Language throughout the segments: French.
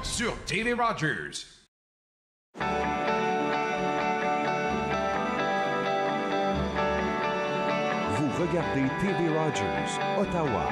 sur TV Rogers. Vous regardez TV Rogers, Ottawa.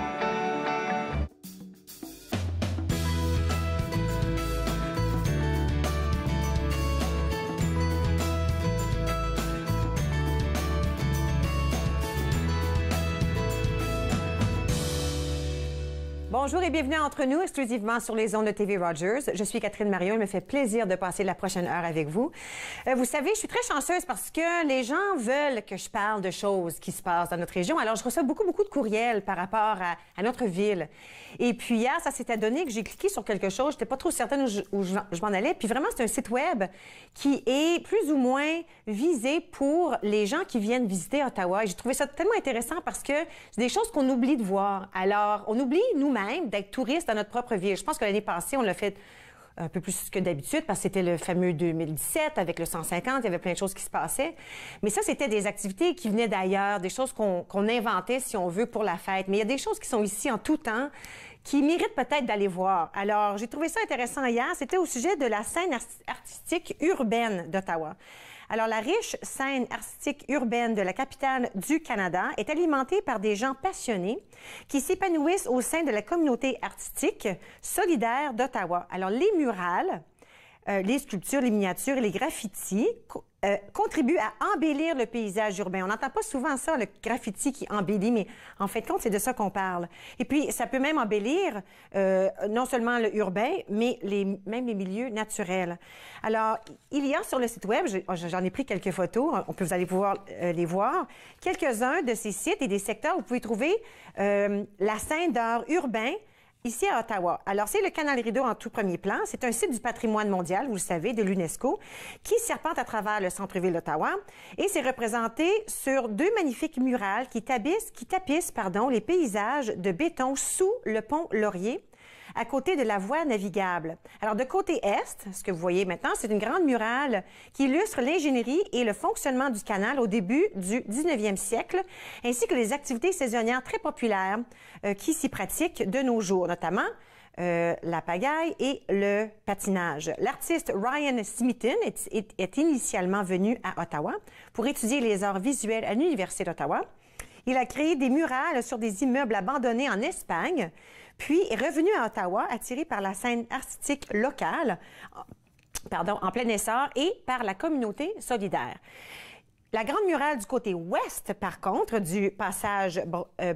Bonjour et bienvenue entre nous, exclusivement sur les ondes de TV Rogers. Je suis Catherine Marion, il me fait plaisir de passer la prochaine heure avec vous. Vous savez, je suis très chanceuse parce que les gens veulent que je parle de choses qui se passent dans notre région. Alors, je reçois beaucoup de courriels par rapport à notre ville. Et puis hier, ça s'était donné que j'ai cliqué sur quelque chose. Je n'étais pas trop certaine où je m'en allais. Puis vraiment, c'est un site web qui est plus ou moins visé pour les gens qui viennent visiter Ottawa. Et j'ai trouvé ça tellement intéressant parce que c'est des choses qu'on oublie de voir. Alors, on oublie nous-mêmes d'être touristes dans notre propre ville. Je pense que l'année passée, on l'a fait un peu plus que d'habitude parce que c'était le fameux 2017 avec le 150, il y avait plein de choses qui se passaient. Mais ça, c'était des activités qui venaient d'ailleurs, des choses qu'on inventait, si on veut, pour la fête. Mais il y a des choses qui sont ici en tout temps qui méritent peut-être d'aller voir. Alors, j'ai trouvé ça intéressant hier. C'était au sujet de la scène artistique urbaine d'Ottawa. Alors, la riche scène artistique urbaine de la capitale du Canada est alimentée par des gens passionnés qui s'épanouissent au sein de la communauté artistique solidaire d'Ottawa. Alors, les murales, les sculptures, les miniatures et les graffitis contribuent à embellir le paysage urbain. On n'entend pas souvent ça, le graffiti qui embellit, mais en fait, compte, c'est de ça qu'on parle. Et puis, ça peut même embellir non seulement le urbain, mais même les milieux naturels. Alors, il y a sur le site web, j'en ai pris quelques photos, vous allez pouvoir les voir, quelques-uns de ces sites et des secteurs où vous pouvez trouver la scène d'art urbain ici à Ottawa. Alors, c'est le Canal Rideau en tout premier plan. C'est un site du patrimoine mondial, vous le savez, de l'UNESCO, qui serpente à travers le centre-ville d'Ottawa. Et c'est représenté sur deux magnifiques murales qui tapissent les paysages de béton sous le pont Laurier, à côté de la voie navigable. Alors, de côté est, ce que vous voyez maintenant, c'est une grande murale qui illustre l'ingénierie et le fonctionnement du canal au début du 19e siècle, ainsi que les activités saisonnières très populaires qui s'y pratiquent de nos jours, notamment la pagaille et le patinage. L'artiste Ryan Smitton est initialement venu à Ottawa pour étudier les arts visuels à l'Université d'Ottawa. Il a créé des murales sur des immeubles abandonnés en Espagne, puis est revenu à Ottawa, attiré par la scène artistique locale, en plein essor, et par la communauté solidaire. La grande murale du côté ouest, par contre, du passage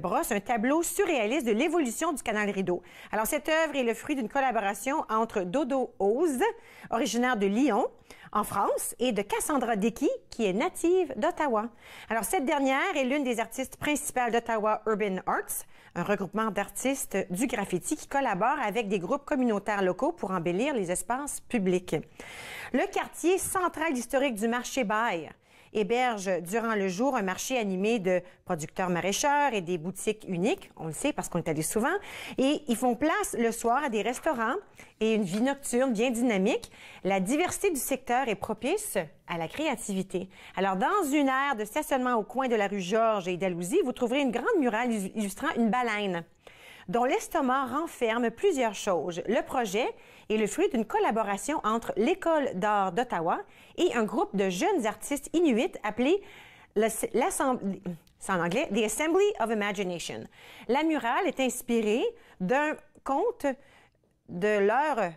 brosse un tableau surréaliste de l'évolution du Canal Rideau. Alors, cette œuvre est le fruit d'une collaboration entre Dodo Oz, originaire de Lyon, en France, et de Cassandra Dickey, qui est native d'Ottawa. Alors, cette dernière est l'une des artistes principales d'Ottawa Urban Arts, un regroupement d'artistes du graffiti qui collabore avec des groupes communautaires locaux pour embellir les espaces publics. Le quartier central historique du marché Baille héberge durant le jour un marché animé de producteurs maraîcheurs et des boutiques uniques, on le sait parce qu'on est allé souvent, et ils font place le soir à des restaurants et une vie nocturne bien dynamique. La diversité du secteur est propice à la créativité. Alors, dans une aire de stationnement au coin de la rue Georges et Dalhousie, vous trouverez une grande murale illustrant une baleine dont l'estomac renferme plusieurs choses. Le projet est le fruit d'une collaboration entre l'École d'art d'Ottawa et un groupe de jeunes artistes inuits appelé l'Assemblée, c'est en anglais, The Assembly of Imagination. La murale est inspirée d'un conte de leur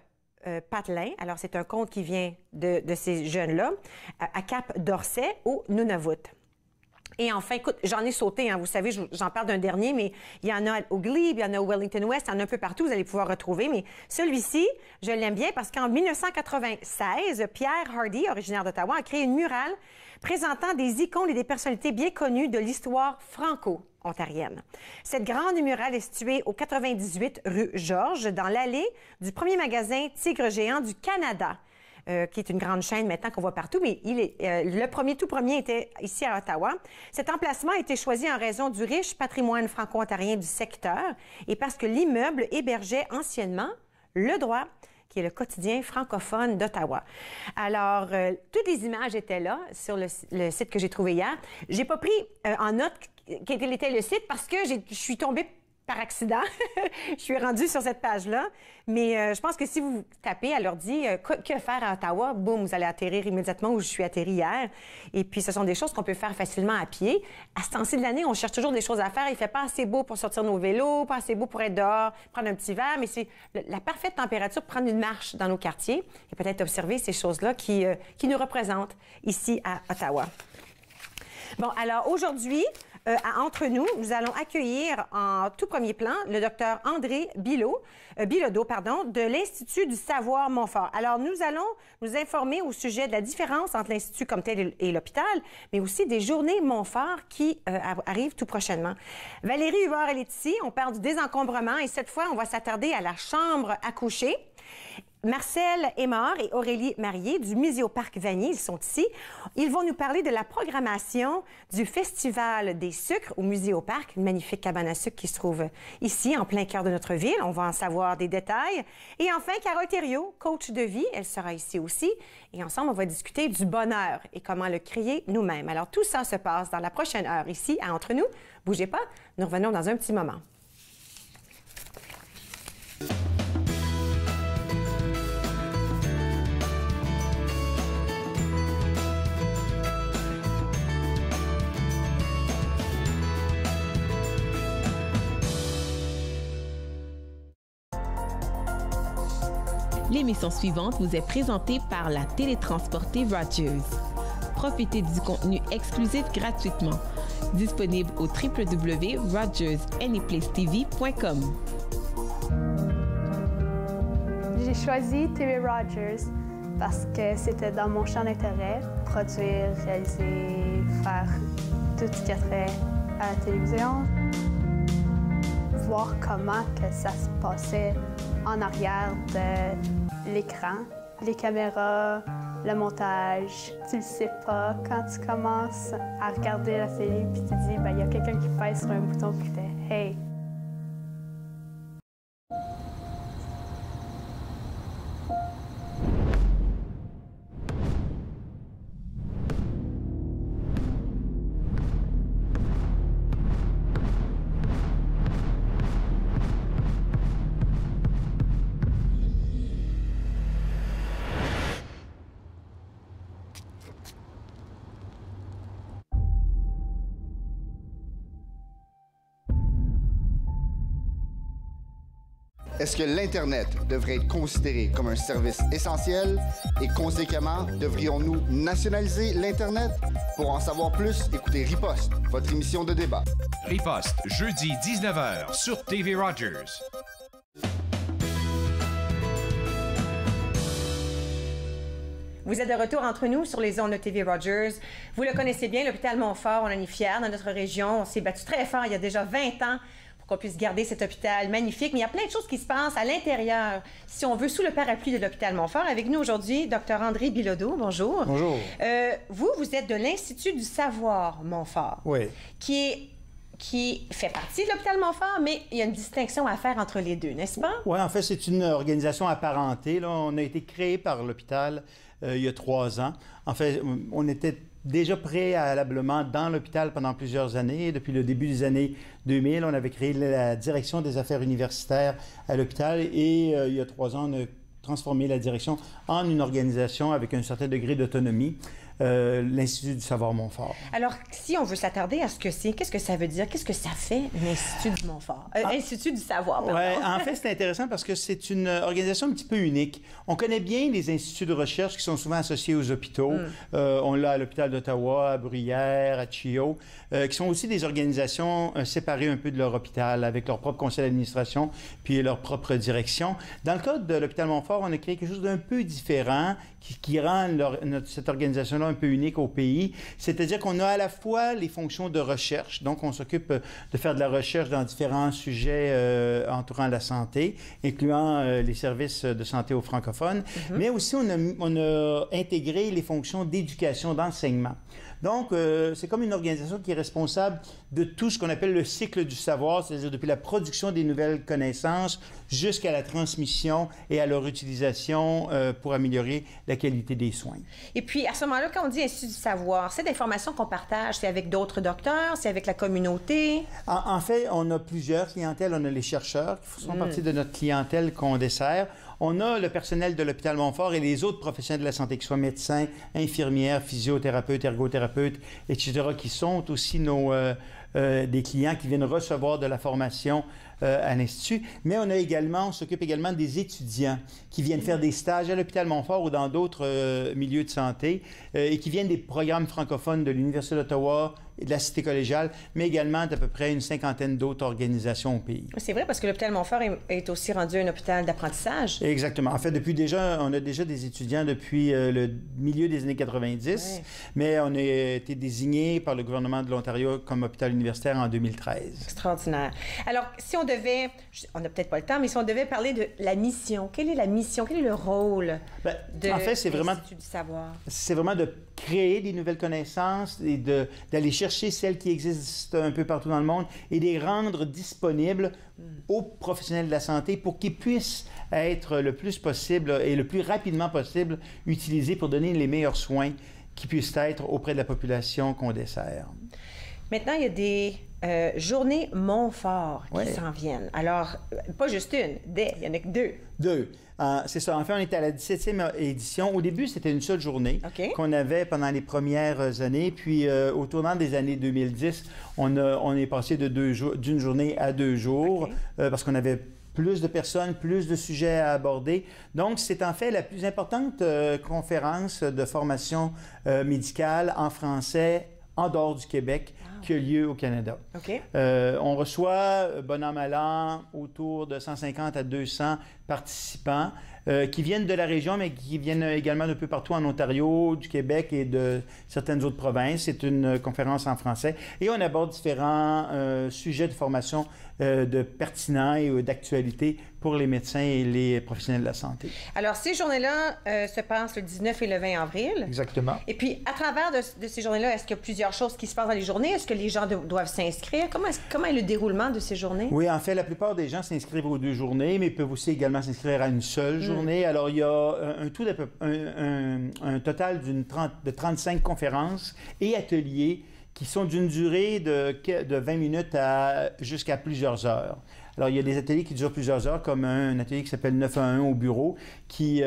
patelin. Alors, c'est un conte qui vient de ces jeunes-là, à Cap d'Orsay, au Nunavut. Et enfin, écoute, j'en ai sauté, hein, vous savez, j'en parle d'un dernier, mais il y en a au Glebe, il y en a au Wellington West, il y en a un peu partout, vous allez pouvoir retrouver. Mais celui-ci, je l'aime bien parce qu'en 1996, Pierre Hardy, originaire d'Ottawa, a créé une murale présentant des icônes et des personnalités bien connues de l'histoire franco-ontarienne. Cette grande murale est située au 98 rue Georges, dans l'allée du premier magasin Tigre Géant du Canada, qui est une grande chaîne maintenant qu'on voit partout, mais le tout premier était ici à Ottawa. Cet emplacement a été choisi en raison du riche patrimoine franco-ontarien du secteur et parce que l'immeuble hébergeait anciennement Le Droit, qui est le quotidien francophone d'Ottawa. Alors, toutes les images étaient là sur le site que j'ai trouvé hier. J'ai pas pris en note quel était le site parce que je suis tombée par accident. Je suis rendue sur cette page-là. Mais je pense que si vous tapez à l'ordi que faire à Ottawa, boum, vous allez atterrir immédiatement où je suis atterrie hier. Et puis, ce sont des choses qu'on peut faire facilement à pied. À ce temps-ci de l'année, on cherche toujours des choses à faire. Il ne fait pas assez beau pour sortir nos vélos, pas assez beau pour être dehors, prendre un petit verre, mais c'est la parfaite température pour prendre une marche dans nos quartiers et peut-être observer ces choses-là qui nous représentent ici à Ottawa. Bon, alors aujourd'hui, Entre nous, nous allons accueillir en tout premier plan le docteur André Bilodeau, de l'Institut du savoir Montfort. Alors, nous allons nous informer au sujet de la différence entre l'Institut comme tel et l'hôpital, mais aussi des journées Montfort qui arrivent tout prochainement. Valérie Huard, elle est ici. On parle du désencombrement et cette fois, on va s'attarder à la chambre à coucher. Marcel Aymar et Aurélie Marié du Muséoparc Vanier, ils sont ici. Ils vont nous parler de la programmation du Festival des sucres au Muséoparc, une magnifique cabane à sucre qui se trouve ici, en plein cœur de notre ville. On va en savoir des détails. Et enfin, Carole Thériault, coach de vie, elle sera ici aussi. Et ensemble, on va discuter du bonheur et comment le créer nous-mêmes. Alors, tout ça se passe dans la prochaine heure ici, à Entre nous. Bougez pas, nous revenons dans un petit moment. L'émission suivante vous est présentée par la télétransportée Rogers. Profitez du contenu exclusif gratuitement. Disponible au www.rogersanyplacetv.com. J'ai choisi TV Rogers parce que c'était dans mon champ d'intérêt, produire, réaliser, faire tout ce qui a trait à la télévision. Voir comment que ça se passait en arrière de l'écran, les caméras, le montage. Tu le sais pas quand tu commences à regarder la télé puis tu te dis, ben, il y a quelqu'un qui pèse sur un bouton qui fait « Hey ». Est-ce que l'Internet devrait être considéré comme un service essentiel et conséquemment, devrions-nous nationaliser l'Internet? Pour en savoir plus, écoutez Riposte, votre émission de débat. Riposte, jeudi 19h sur TV Rogers. Vous êtes de retour entre nous sur les ondes de TV Rogers. Vous le connaissez bien, l'hôpital Montfort, on en est fiers dans notre région. On s'est battu très fort il y a déjà 20 ans pour qu'on puisse garder cet hôpital magnifique. Mais il y a plein de choses qui se passent à l'intérieur, si on veut, sous le parapluie de l'hôpital Montfort. Avec nous aujourd'hui, Dr André Bilodeau. Bonjour. Bonjour. Vous êtes de l'Institut du savoir Montfort. Oui. Qui fait partie de l'hôpital Montfort, mais il y a une distinction à faire entre les deux, n'est-ce pas? Oui, en fait, c'est une organisation apparentée. Là. On a été créé par l'hôpital il y a 3 ans. En fait, on était déjà préalablement dans l'hôpital pendant plusieurs années. Depuis le début des années 2000, on avait créé la direction des affaires universitaires à l'hôpital et il y a 3 ans, on a transformé la direction en une organisation avec un certain degré d'autonomie. L'Institut du savoir Montfort. Alors, si on veut s'attarder à ce que c'est, qu'est-ce que ça veut dire? Qu'est-ce que ça fait, l'Institut du Montfort? Institut du savoir, pardon. Ouais, en fait, c'est intéressant parce que c'est une organisation un petit peu unique. On connaît bien les instituts de recherche qui sont souvent associés aux hôpitaux. On l'a à l'hôpital d'Ottawa, à Bruyères, à Chio, qui sont aussi des organisations séparées un peu de leur hôpital, avec leur propre conseil d'administration puis leur propre direction. Dans le cas de l'hôpital Montfort, on a créé quelque chose d'un peu différent qui rend cette organisation-là un peu unique au pays. C'est-à-dire qu'on a à la fois les fonctions de recherche, donc on s'occupe de faire de la recherche dans différents sujets entourant la santé, incluant les services de santé aux francophones, mais aussi on a intégré les fonctions d'éducation, d'enseignement. Donc, c'est comme une organisation qui est responsable de tout ce qu'on appelle le cycle du savoir, c'est-à-dire depuis la production des nouvelles connaissances jusqu'à la transmission et à leur utilisation pour améliorer la qualité des soins. Et puis, à ce moment-là, quand on dit Institut du savoir, c'est d'informations qu'on partage, c'est avec d'autres docteurs, c'est avec la communauté? En fait, on a plusieurs clientèles. On a les chercheurs qui font partie de notre clientèle qu'on dessert. On a le personnel de l'hôpital Montfort et les autres professionnels de la santé, qui soient médecins, infirmières, physiothérapeutes, ergothérapeutes, etc., qui sont aussi des clients qui viennent recevoir de la formation à l'Institut. Mais on s'occupe également des étudiants qui viennent faire des stages à l'hôpital Montfort ou dans d'autres milieux de santé et qui viennent des programmes francophones de l'Université d'Ottawa et de la Cité collégiale, mais également d'à peu près une cinquantaine d'autres organisations au pays. C'est vrai, parce que l'hôpital Montfort est aussi rendu un hôpital d'apprentissage. Exactement. En fait, on a déjà des étudiants depuis le milieu des années 90, mais on a été désigné par le gouvernement de l'Ontario comme hôpital universitaire en 2013. Extraordinaire. Alors, si on devait, on n'a peut-être pas le temps, mais si on devait parler de la mission, quelle est la mission, quel est le rôle de l'Institut du savoir? C'est vraiment de créer des nouvelles connaissances et d'aller chercher celles qui existent un peu partout dans le monde et de les rendre disponibles aux professionnels de la santé pour qu'ils puissent être le plus possible et le plus rapidement possible utilisés pour donner les meilleurs soins qui puissent être auprès de la population qu'on dessert. Maintenant, il y a des journées Montfort qui s'en viennent. Alors, pas juste une, il y en a que deux. Deux. C'est ça. En fait, on était à la 17e édition. Au début, c'était une seule journée qu'on avait pendant les premières années. Puis, au tournant des années 2010, on est passé d'une journée à 2 jours parce qu'on avait plus de personnes, plus de sujets à aborder. Donc, c'est en fait la plus importante conférence de formation médicale en français en dehors du Québec qui a lieu au Canada. On reçoit, bon an, mal an, autour de 150 à 200 participants qui viennent de la région, mais qui viennent également d'un peu partout en Ontario, du Québec et de certaines autres provinces. C'est une conférence en français. Et on aborde différents sujets de formation pertinents et d'actualité pour les médecins et les professionnels de la santé. Alors, ces journées-là se passent le 19 et le 20 avril. Exactement. Et puis, à travers de ces journées-là, est-ce qu'il y a plusieurs choses qui se passent dans les journées? Est-ce que les gens doivent s'inscrire? Comment est le déroulement de ces journées? Oui, en fait, la plupart des gens s'inscrivent aux 2 journées, mais peuvent aussi également s'inscrire à une seule journée. Alors, il y a un total de 35 conférences et ateliers qui sont d'une durée de 20 minutes jusqu'à plusieurs heures. Alors, il y a des ateliers qui durent plusieurs heures, comme un atelier qui s'appelle 911 au bureau, qui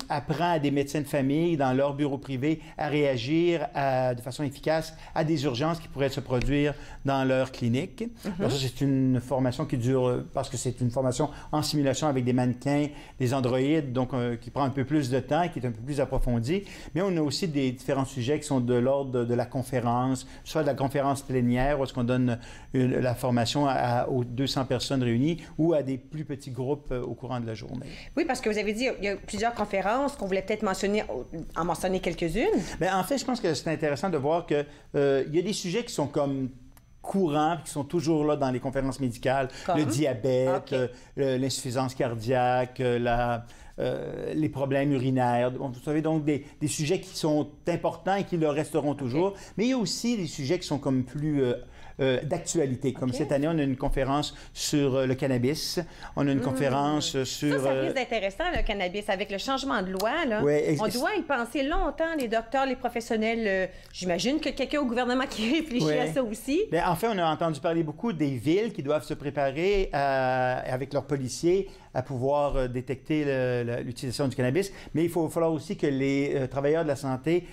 apprend à des médecins de famille, dans leur bureau privé, à réagir de façon efficace à des urgences qui pourraient se produire dans leur clinique. Alors, ça, c'est une formation qui dure, parce que c'est une formation en simulation avec des mannequins, des androïdes, donc qui prend un peu plus de temps, qui est un peu plus approfondie. Mais on a aussi des différents sujets qui sont de l'ordre de la conférence, soit de la conférence plénière, où est-ce qu'on donne la formation aux 200 personnes réunies, ou à des plus petits groupes au courant de la journée. Oui, parce que vous avez dit il y a plusieurs conférences qu'on voulait peut-être en mentionner quelques-unes. Bien, en fait, je pense que c'est intéressant de voir qu'il y a des sujets qui sont comme courants, qui sont toujours là dans les conférences médicales. Le diabète, l'insuffisance cardiaque, les problèmes urinaires. Vous savez, donc des sujets qui sont importants et qui le resteront toujours. Mais il y a aussi des sujets qui sont comme plus d'actualité. Comme cette année, on a une conférence sur le cannabis. On a une conférence sur... Ça risque d'être intéressant, le cannabis. Avec le changement de loi, là, on doit y penser longtemps, les docteurs, les professionnels. J'imagine que quelqu'un au gouvernement qui réfléchit à ça aussi. Bien, en fait, on a entendu parler beaucoup des villes qui doivent se préparer avec leurs policiers à pouvoir détecter l'utilisation du cannabis. Mais il va falloir aussi que les travailleurs de la santé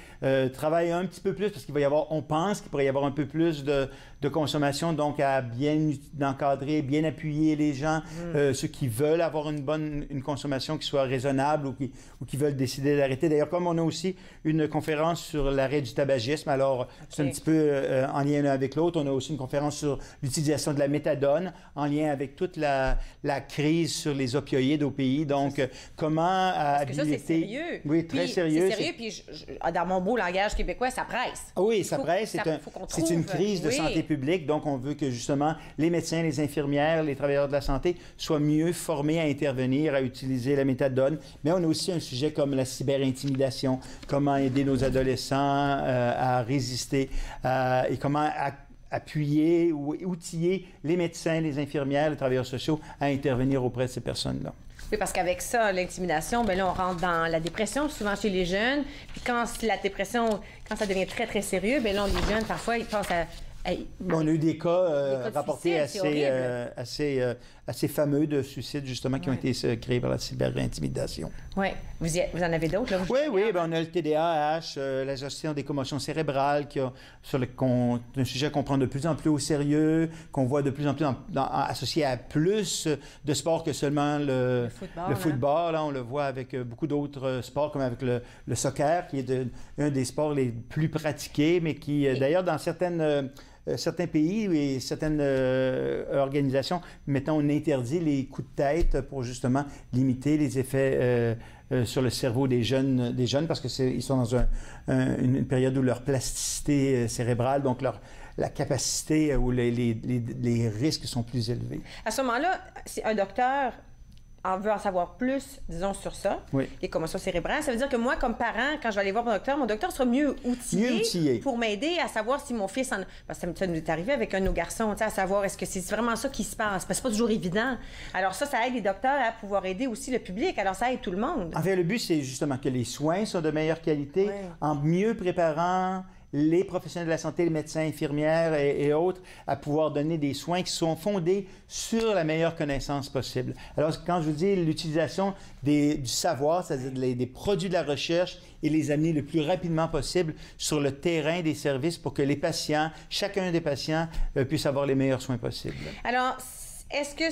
travaillent un petit peu plus parce qu'il va y avoir, on pense qu'il pourrait y avoir un peu plus de consommation, donc à bien encadrer, bien appuyer les gens, ceux qui veulent avoir une consommation qui soit raisonnable ou qui veulent décider d'arrêter. D'ailleurs, comme on a aussi une conférence sur l'arrêt du tabagisme, alors c'est un petit peu en lien l'un avec l'autre. On a aussi une conférence sur l'utilisation de la méthadone en lien avec toute la crise sur les opioïdes au pays. Donc, comment habiliter... Parce que ça, c'est sérieux. Oui, très sérieux. C'est sérieux, puis dans mon beau langage québécois, ça presse. Oui, ça presse. C'est une crise de santé publique public. Donc, on veut que justement les médecins, les infirmières, les travailleurs de la santé soient mieux formés à intervenir, à utiliser la méthadone. Mais on a aussi un sujet comme la cyberintimidation, comment aider nos adolescents à résister et comment appuyer ou outiller les médecins, les infirmières, les travailleurs sociaux à intervenir auprès de ces personnes-là. Oui, parce qu'avec ça, l'intimidation, bien là, on rentre dans la dépression, souvent chez les jeunes. Puis quand la dépression, quand ça devient très, très sérieux, bien là, les jeunes, parfois, ils pensent à... On a eu des cas rapportés assez fameux de suicides, justement, qui ont été créés par la cyberintimidation. Oui. Vous en avez d'autres, là? Oui, bien, on a le TDAH, la gestion des commotions cérébrales, un sujet qu'on prend de plus en plus au sérieux, qu'on voit de plus en plus associé à plus de sports que seulement le football. Là, on le voit avec beaucoup d'autres sports, comme avec le soccer, qui est un des sports les plus pratiqués, mais qui, d'ailleurs, dans certains pays et certaines organisations, mettons, on interdit les coups de tête pour justement limiter les effets sur le cerveau des jeunes parce qu'ils sont dans une période où leur plasticité cérébrale, donc la capacité ou les risques sont plus élevés. À ce moment-là, si un docteur veut en savoir plus, disons, sur ça, les commotions cérébrales, ça veut dire que moi, comme parent, quand je vais aller voir mon docteur sera mieux outillé pour m'aider à savoir si mon fils en... Parce que ça nous est arrivé avec un de nos garçons, à savoir est-ce que c'est vraiment ça qui se passe, parce que c'est pas toujours évident. Alors ça aide les docteurs à pouvoir aider aussi le public, alors ça aide tout le monde. En fait, le but, c'est justement que les soins soient de meilleure qualité, en mieux préparant les professionnels de la santé, les médecins, infirmières et autres, à pouvoir donner des soins qui sont fondés sur la meilleure connaissance possible. Alors, quand je vous dis l'utilisation du savoir, c'est-à-dire des produits de la recherche, et les amener le plus rapidement possible sur le terrain des services pour que les patients, chacun des patients, puisse avoir les meilleurs soins possibles. Alors, est-ce que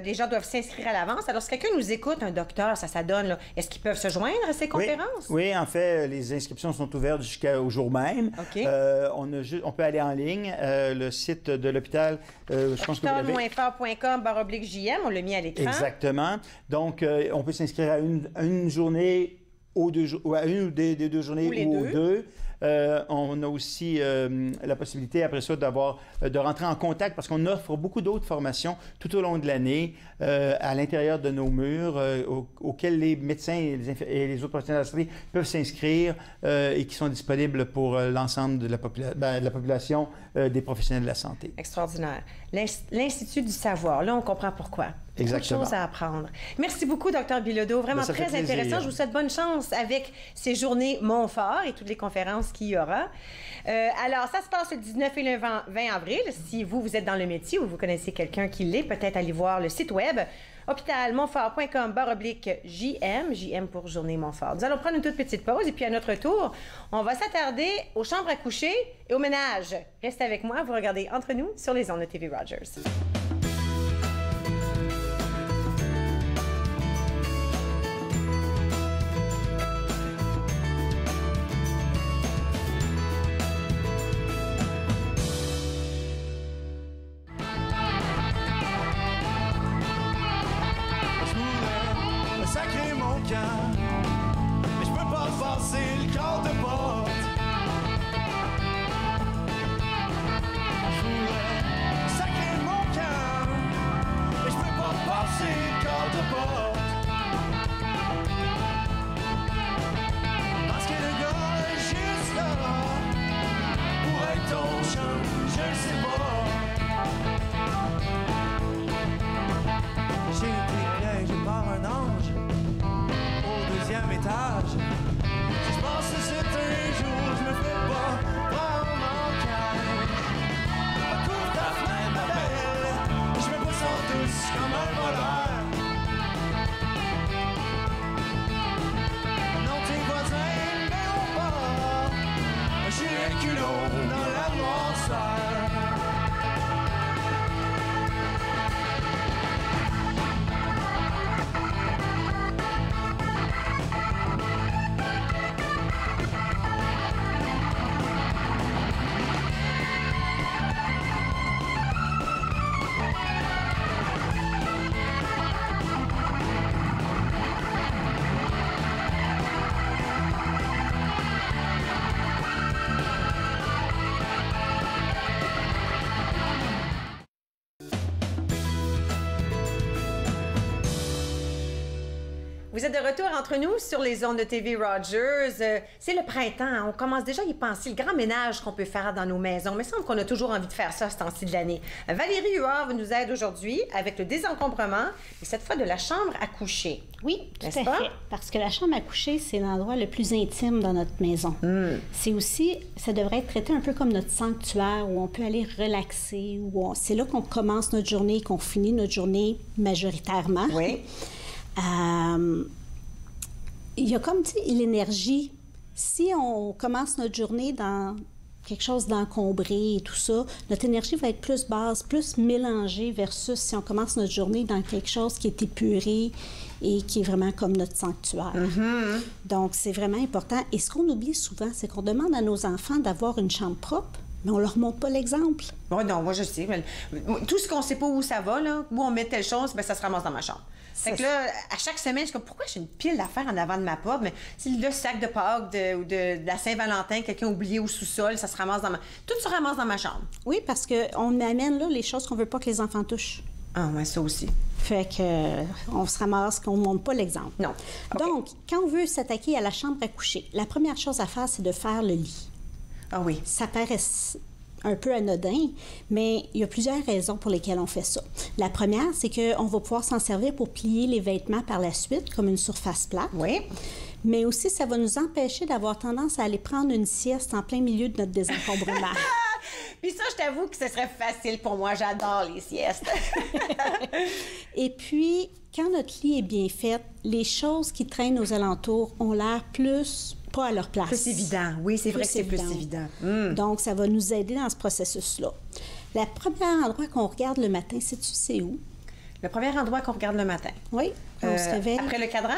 les gens doivent s'inscrire à l'avance? Alors, si quelqu'un nous écoute, un docteur, ça donne, là, est-ce qu'ils peuvent se joindre à ces conférences? Oui, en fait, les inscriptions sont ouvertes jusqu'au jour même. OK. On peut aller en ligne. Le site de l'hôpital, je pense que vous l'avez. hôpital-fort.com/JM, on l'a mis à l'écran. Exactement. Donc, on peut s'inscrire à une journée ou à une ou des 2 journées ou aux deux. On a aussi la possibilité, après ça, de rentrer en contact parce qu'on offre beaucoup d'autres formations tout au long de l'année à l'intérieur de nos murs auxquelles les médecins et les autres professionnels de la santé peuvent s'inscrire et qui sont disponibles pour l'ensemble de la population des professionnels de la santé. Extraordinaire. L'Institut du savoir, là, on comprend pourquoi. Exactement. Beaucoup de choses à apprendre. Merci beaucoup, Dr Bilodeau. Vraiment très intéressant. Je vous souhaite bonne chance avec ces journées Montfort et toutes les conférences qu'il y aura. Alors, ça se passe le 19 et le 20 avril. Si vous êtes dans le métier ou vous connaissez quelqu'un qui l'est, peut-être allez voir le site web hôpitalmontfort.com/JM, JM pour Journée Montfort. Nous allons prendre une toute petite pause et puis à notre tour, on va s'attarder aux chambres à coucher et au ménage. Restez avec moi, vous regardez Entre nous sur les ondes de TV Rogers. Mais je peux pas passer le corps de porte. Je voulais sacrer mon camp, mais je peux pas passer le corps de porte. Parce que le gars est juste là pour être ton chum, je le sais pas. J'ai été piégé par un ange au 2e étage. Si je pense que c'est un jour, je me fais pas prendre mon cage. Couvre ta fenêtre, ma belle, je me pousse en douce comme un voleur. Non, tes voisins ne verront pas, j'ai un culot dans la noirceur. Vous êtes de retour entre nous sur les ondes de TV Rogers. C'est le printemps. Hein. On commence déjà à y penser, le grand ménage qu'on peut faire dans nos maisons. Mais il semble qu'on a toujours envie de faire ça à ce temps-ci de l'année. Valérie Huard nous aide aujourd'hui avec le désencombrement et cette fois de la chambre à coucher. Oui, tout à N'est-ce pas? fait. Parce que la chambre à coucher, c'est l'endroit le plus intime dans notre maison. C'est aussi, ça devrait être traité un peu comme notre sanctuaire où on peut aller relaxer, c'est là qu'on commence notre journée, qu'on finit notre journée majoritairement. Oui. Il y a comme, tu sais, l'énergie. Si on commence notre journée dans quelque chose d'encombré et tout ça, notre énergie va être plus basse, plus mélangée versus si on commence notre journée dans quelque chose qui est épuré et qui est vraiment comme notre sanctuaire. Donc, c'est vraiment important. Et ce qu'on oublie souvent, c'est qu'on demande à nos enfants d'avoir une chambre propre, mais on leur montre pas l'exemple. Oui, non, moi, je sais. Tout ce qu'on sait pas où ça va, là, où on met telle chose, bien, ça se ramasse dans ma chambre. Fait que là, à chaque semaine, je suis comme, pourquoi j'ai une pile d'affaires en avant de ma porte? Mais c'est le sac de Pâques ou de la Saint-Valentin, quelqu'un a oublié au sous-sol, ça se ramasse dans ma... Tout se ramasse dans ma chambre. Oui, parce qu'on amène là les choses qu'on veut pas que les enfants touchent. Ah, ouais, ça aussi. Fait que on se ramasse qu'on ne montre pas l'exemple. Non. Okay. Donc, quand on veut s'attaquer à la chambre à coucher, la première chose à faire, c'est de faire le lit. Ah oui. Ça paraît un peu anodin, mais il y a plusieurs raisons pour lesquelles on fait ça. La première, c'est qu'on va pouvoir s'en servir pour plier les vêtements par la suite, comme une surface plate. Oui. Mais aussi, ça va nous empêcher d'avoir tendance à aller prendre une sieste en plein milieu de notre désencombrement. Puis ça, je t'avoue que ce serait facile pour moi. J'adore les siestes. Et puis, quand notre lit est bien fait, les choses qui traînent aux alentours ont l'air plus pas à leur place. Plus évident. Oui, c'est vrai que c'est plus évident. Donc, ça va nous aider dans ce processus-là. Le premier endroit qu'on regarde le matin, sais-tu c'est où? Le premier endroit qu'on regarde le matin? Oui, on se réveille. Après le cadran?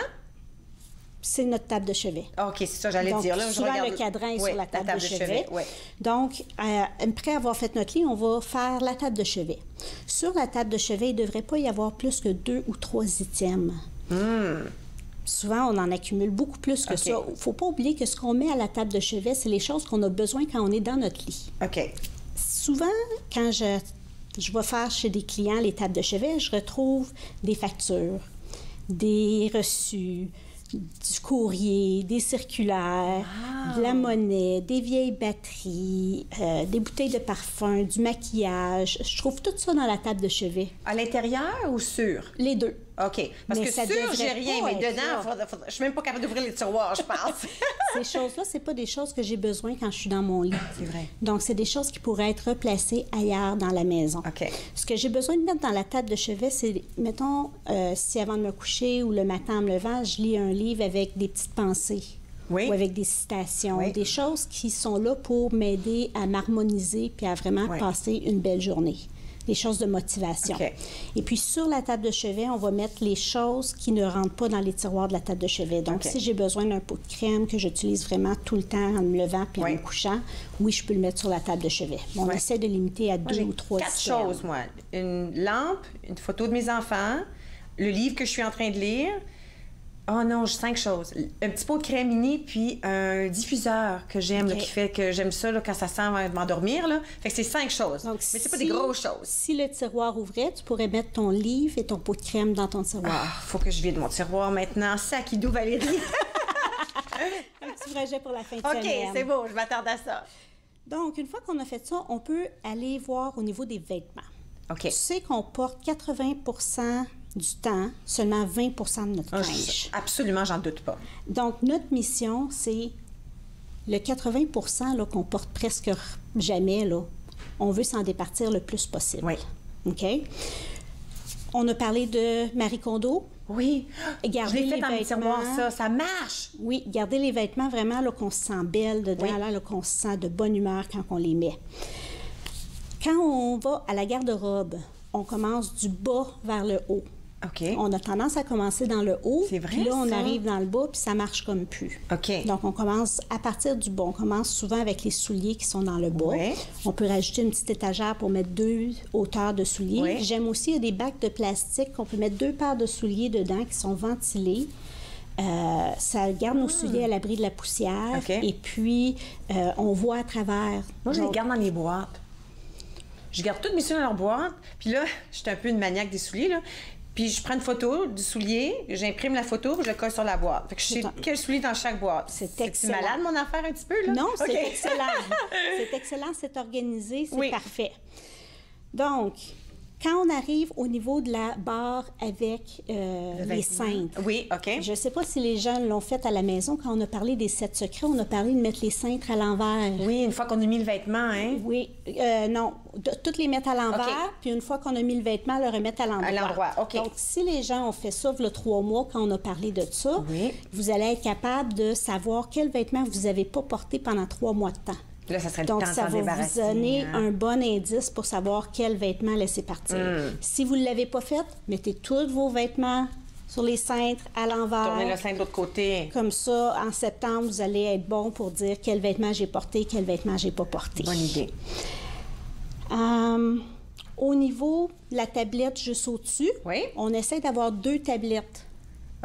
C'est notre table de chevet. OK, c'est ça, j'allais Donc, dire. Là, souvent, le cadran est sur la table de chevet. Oui. Donc, après avoir fait notre lit, on va faire la table de chevet. Sur la table de chevet, il ne devrait pas y avoir plus que 2 ou 3 items. Souvent, on en accumule beaucoup plus que ça. Il ne faut pas oublier que ce qu'on met à la table de chevet, c'est les choses qu'on a besoin quand on est dans notre lit. OK. Souvent, quand je vais faire chez des clients les tables de chevet, je retrouve des factures, des reçus, du courrier, des circulaires, de la monnaie, des vieilles batteries, des bouteilles de parfum, du maquillage. Je trouve tout ça dans la table de chevet. À l'intérieur ou sur? Les deux. OK. Parce Mais que ça sur, devrait j'ai rien, pas mais être dedans, je suis même pas capable d'ouvrir les tiroirs, je pense. Ces choses-là, c'est pas des choses que j'ai besoin quand je suis dans mon lit. C'est vrai. Donc, c'est des choses qui pourraient être replacées ailleurs dans la maison. OK. Ce que j'ai besoin de mettre dans la table de chevet, c'est, mettons, si avant de me coucher ou le matin en me levant, je lis un livre avec des petites pensées. Oui. Ou avec des citations, Oui. des choses qui sont là pour m'aider à m'harmoniser puis à vraiment passer une belle journée. Des choses de motivation. OK. Et puis, sur la table de chevet, on va mettre les choses qui ne rentrent pas dans les tiroirs de la table de chevet. Donc, OK. si j'ai besoin d'un pot de crème que j'utilise vraiment tout le temps en me levant puis en me couchant, oui, je peux le mettre sur la table de chevet. On essaie de limiter à 2 ou 3 4 items. choses, moi. Une lampe, une photo de mes enfants, le livre que je suis en train de lire. Oh non, 5 choses. Un petit pot de crème mini, puis un diffuseur que j'aime, là, qui fait que j'aime ça là, quand ça sent m'endormir. Là. Fait que c'est 5 choses. Donc, mais c'est pas des grosses choses. Si le tiroir ouvrait, tu pourrais mettre ton livre et ton pot de crème dans ton tiroir. Ah, faut que je vide mon tiroir maintenant. Sac-idou, Valérie. Un petit projet pour la fin de OK, semaine. c'est beau, je m'attarde à ça. Donc, une fois qu'on a fait ça, on peut aller voir au niveau des vêtements. OK. Tu sais qu'on porte 80 du temps, seulement 20 de notre linge. Absolument, j'en doute pas. Donc, notre mission, c'est le 80 là, qu'on porte presque jamais, là, on veut s'en départir le plus possible. Oui. OK? On a parlé de Marie Kondo. Oui. Garder Je l'ai fait les dans mes vêtements. tiroirs, ça marche. Oui, garder les vêtements vraiment là, qu'on se sent belle dedans, là, qu'on se sent de bonne humeur quand on les met. Quand on va à la garde-robe, on commence du bas vers le haut. OK. On a tendance à commencer dans le haut. C'est vrai, puis là, on ça. arrive dans le bas, puis ça marche comme plus. OK. Donc, on commence à partir du bas. On commence souvent avec les souliers qui sont dans le bas. Ouais. On peut rajouter une petite étagère pour mettre 2 hauteurs de souliers. Ouais. J'aime aussi, il y a des bacs de plastique qu'on peut mettre 2 paires de souliers dedans qui sont ventilés. Ça garde nos souliers à l'abri de la poussière. OK. Et puis, on voit à travers. Moi, je les Donc, garde dans les boîtes. Je garde toutes mes souliers dans leur boîte. Puis là, je suis un peu une maniaque des souliers, là. Puis je prends une photo du soulier, j'imprime la photo, je le colle sur la boîte. Fait que je sais quel soulier dans chaque boîte. C'est excellent. C'est malade, mon affaire, un petit peu, là? Non, c'est OK. excellent. C'est excellent, c'est organisé, c'est parfait. Donc, quand on arrive au niveau de la barre avec les cintres. Oui, OK. Je ne sais pas si les gens l'ont fait à la maison. Quand on a parlé des 7 secrets, on a parlé de mettre les cintres à l'envers. Oui, une fois qu'on a mis le vêtement, hein? Oui. Non, toutes les mettre à l'envers, puis une fois qu'on a mis le vêtement, le remettre à l'endroit. À l'endroit, OK. Donc, si les gens ont fait ça, il y a 3 mois, quand on a parlé de ça, vous allez être capable de savoir quel vêtement vous n'avez pas porté pendant 3 mois de temps. Là, ça serait le Donc, temps de ça s'en va débarrasser. vous donner hein? un bon indice pour savoir quel vêtement laisser partir. Si vous ne l'avez pas fait, mettez tous vos vêtements sur les cintres à l'envers. Tournez le cintre de l'autre côté. Comme ça, en septembre, vous allez être bon pour dire quel vêtement j'ai porté, quel vêtement j'ai pas porté. Bonne idée. Au niveau de la tablette juste au-dessus, on essaie d'avoir 2 tablettes.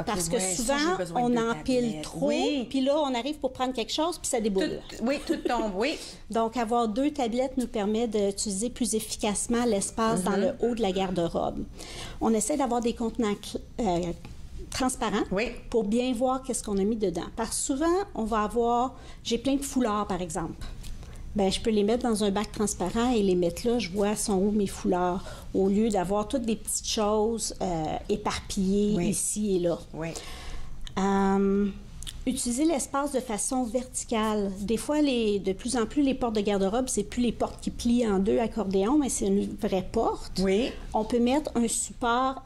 Parce que souvent, on empile trop, puis là, on arrive pour prendre quelque chose, puis ça déboule. Tout tombe, oui. Donc, avoir 2 tablettes nous permet d'utiliser plus efficacement l'espace dans le haut de la garde-robe. On essaie d'avoir des contenants transparents pour bien voir qu'est-ce qu'on a mis dedans. Parce que souvent, on va avoir... J'ai plein de foulards, par exemple. Bien, je peux les mettre dans un bac transparent et les mettre là. Je vois sont où mes foulards, au lieu d'avoir toutes des petites choses éparpillées ici et là. Utiliser l'espace de façon verticale. Des fois, de plus en plus, les portes de garde-robe, c'est plus les portes qui plient en 2 accordéons, mais c'est une vraie porte. On peut mettre un support,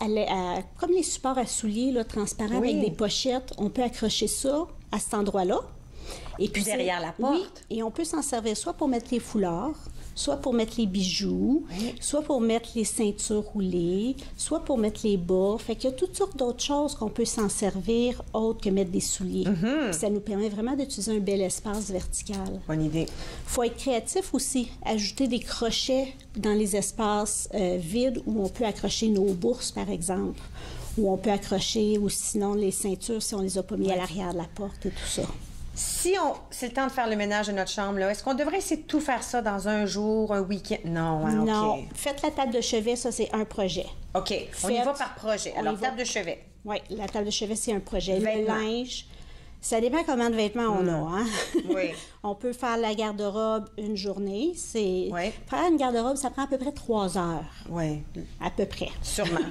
comme les supports à souliers là, transparents avec des pochettes. On peut accrocher ça à cet endroit-là. Et puis derrière la porte. Oui, et on peut s'en servir soit pour mettre les foulards, soit pour mettre les bijoux, soit pour mettre les ceintures roulées, soit pour mettre les bas. Fait qu'il y a toutes sortes d'autres choses qu'on peut s'en servir autres que mettre des souliers. Puis ça nous permet vraiment d'utiliser un bel espace vertical. Bonne idée. Il faut être créatif aussi. Ajouter des crochets dans les espaces vides où on peut accrocher nos bourses, par exemple. Où on peut accrocher, ou sinon les ceintures si on les a pas mis à l'arrière de la porte et tout ça. Si c'est le temps de faire le ménage de notre chambre, là, est-ce qu'on devrait essayer de tout faire ça dans un jour, un week-end? Non, hein, non. OK. Faites la table de chevet, ça, c'est un projet. OK. On y va par projet. Alors, table de chevet. Oui, la table de chevet, c'est un projet. Le linge, ça dépend combien de vêtements on a. Hein? Oui. On peut faire la garde-robe une journée. Faire une garde-robe, ça prend à peu près 3 heures. Oui. À peu près. Sûrement.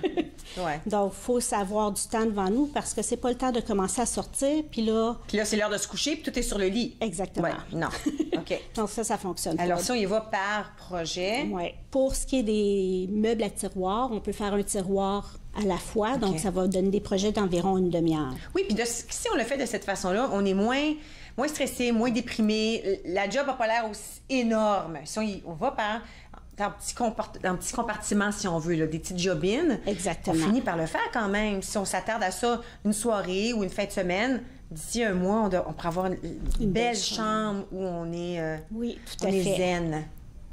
Donc, il faut savoir du temps devant nous parce que c'est pas le temps de commencer à sortir. Puis là, c'est l'heure de se coucher, puis tout est sur le lit. Exactement. Non. OK. Donc, ça fonctionne. Alors, si on y va par projet. Oui. Pour ce qui est des meubles à tiroir, on peut faire un tiroir à la fois. Donc, ça va donner des projets d'environ une demi-heure. Oui, puis si on le fait de cette façon-là, on est moins stressé, moins déprimé. La job n'a pas l'air aussi énorme. Si on va par un petit compartiment, si on veut, là, des petites jobines. Exactement. On finit par le faire quand même. Si on s'attarde à ça une soirée ou une fin de semaine, d'ici un mois, on pourra avoir une belle chambre où on est, oui, tout à fait. Zen.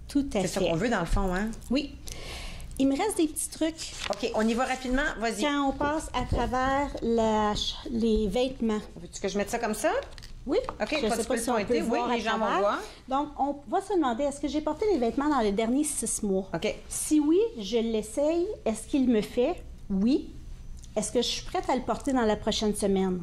Tout à fait. C'est ça qu'on veut, dans le fond, hein? Oui. Il me reste des petits trucs. OK, on y va rapidement. Vas-y. Quand on passe à travers les vêtements. Veux-tu que je mette ça comme ça? Oui. OK, je ne sais pas si on peut voir les gens vont voir. Donc, on va se demander, est-ce que j'ai porté les vêtements dans les derniers 6 mois? OK. Si oui, je l'essaye. Est-ce qu'il me fait? Oui. Est-ce que je suis prête à le porter dans la prochaine semaine?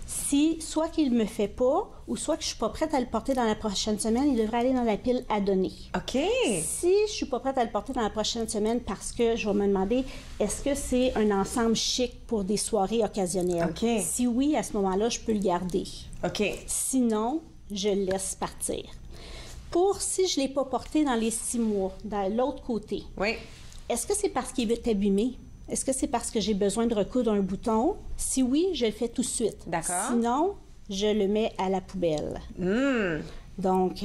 Si, soit qu'il ne me fait pas, ou soit que je ne suis pas prête à le porter dans la prochaine semaine, il devrait aller dans la pile à donner. OK. Si je ne suis pas prête à le porter dans la prochaine semaine parce que je vais me demander, est-ce que c'est un ensemble chic pour des soirées occasionnelles? OK. Si oui, à ce moment-là, je peux le garder. OK. Sinon, je le laisse partir. Pour si je ne l'ai pas porté dans les 6 mois, dans l'autre côté, est-ce que c'est parce qu'il est abîmé? Est-ce que c'est parce que j'ai besoin de recoudre un bouton? Si oui, je le fais tout de suite. D'accord. Sinon, je le mets à la poubelle. Donc...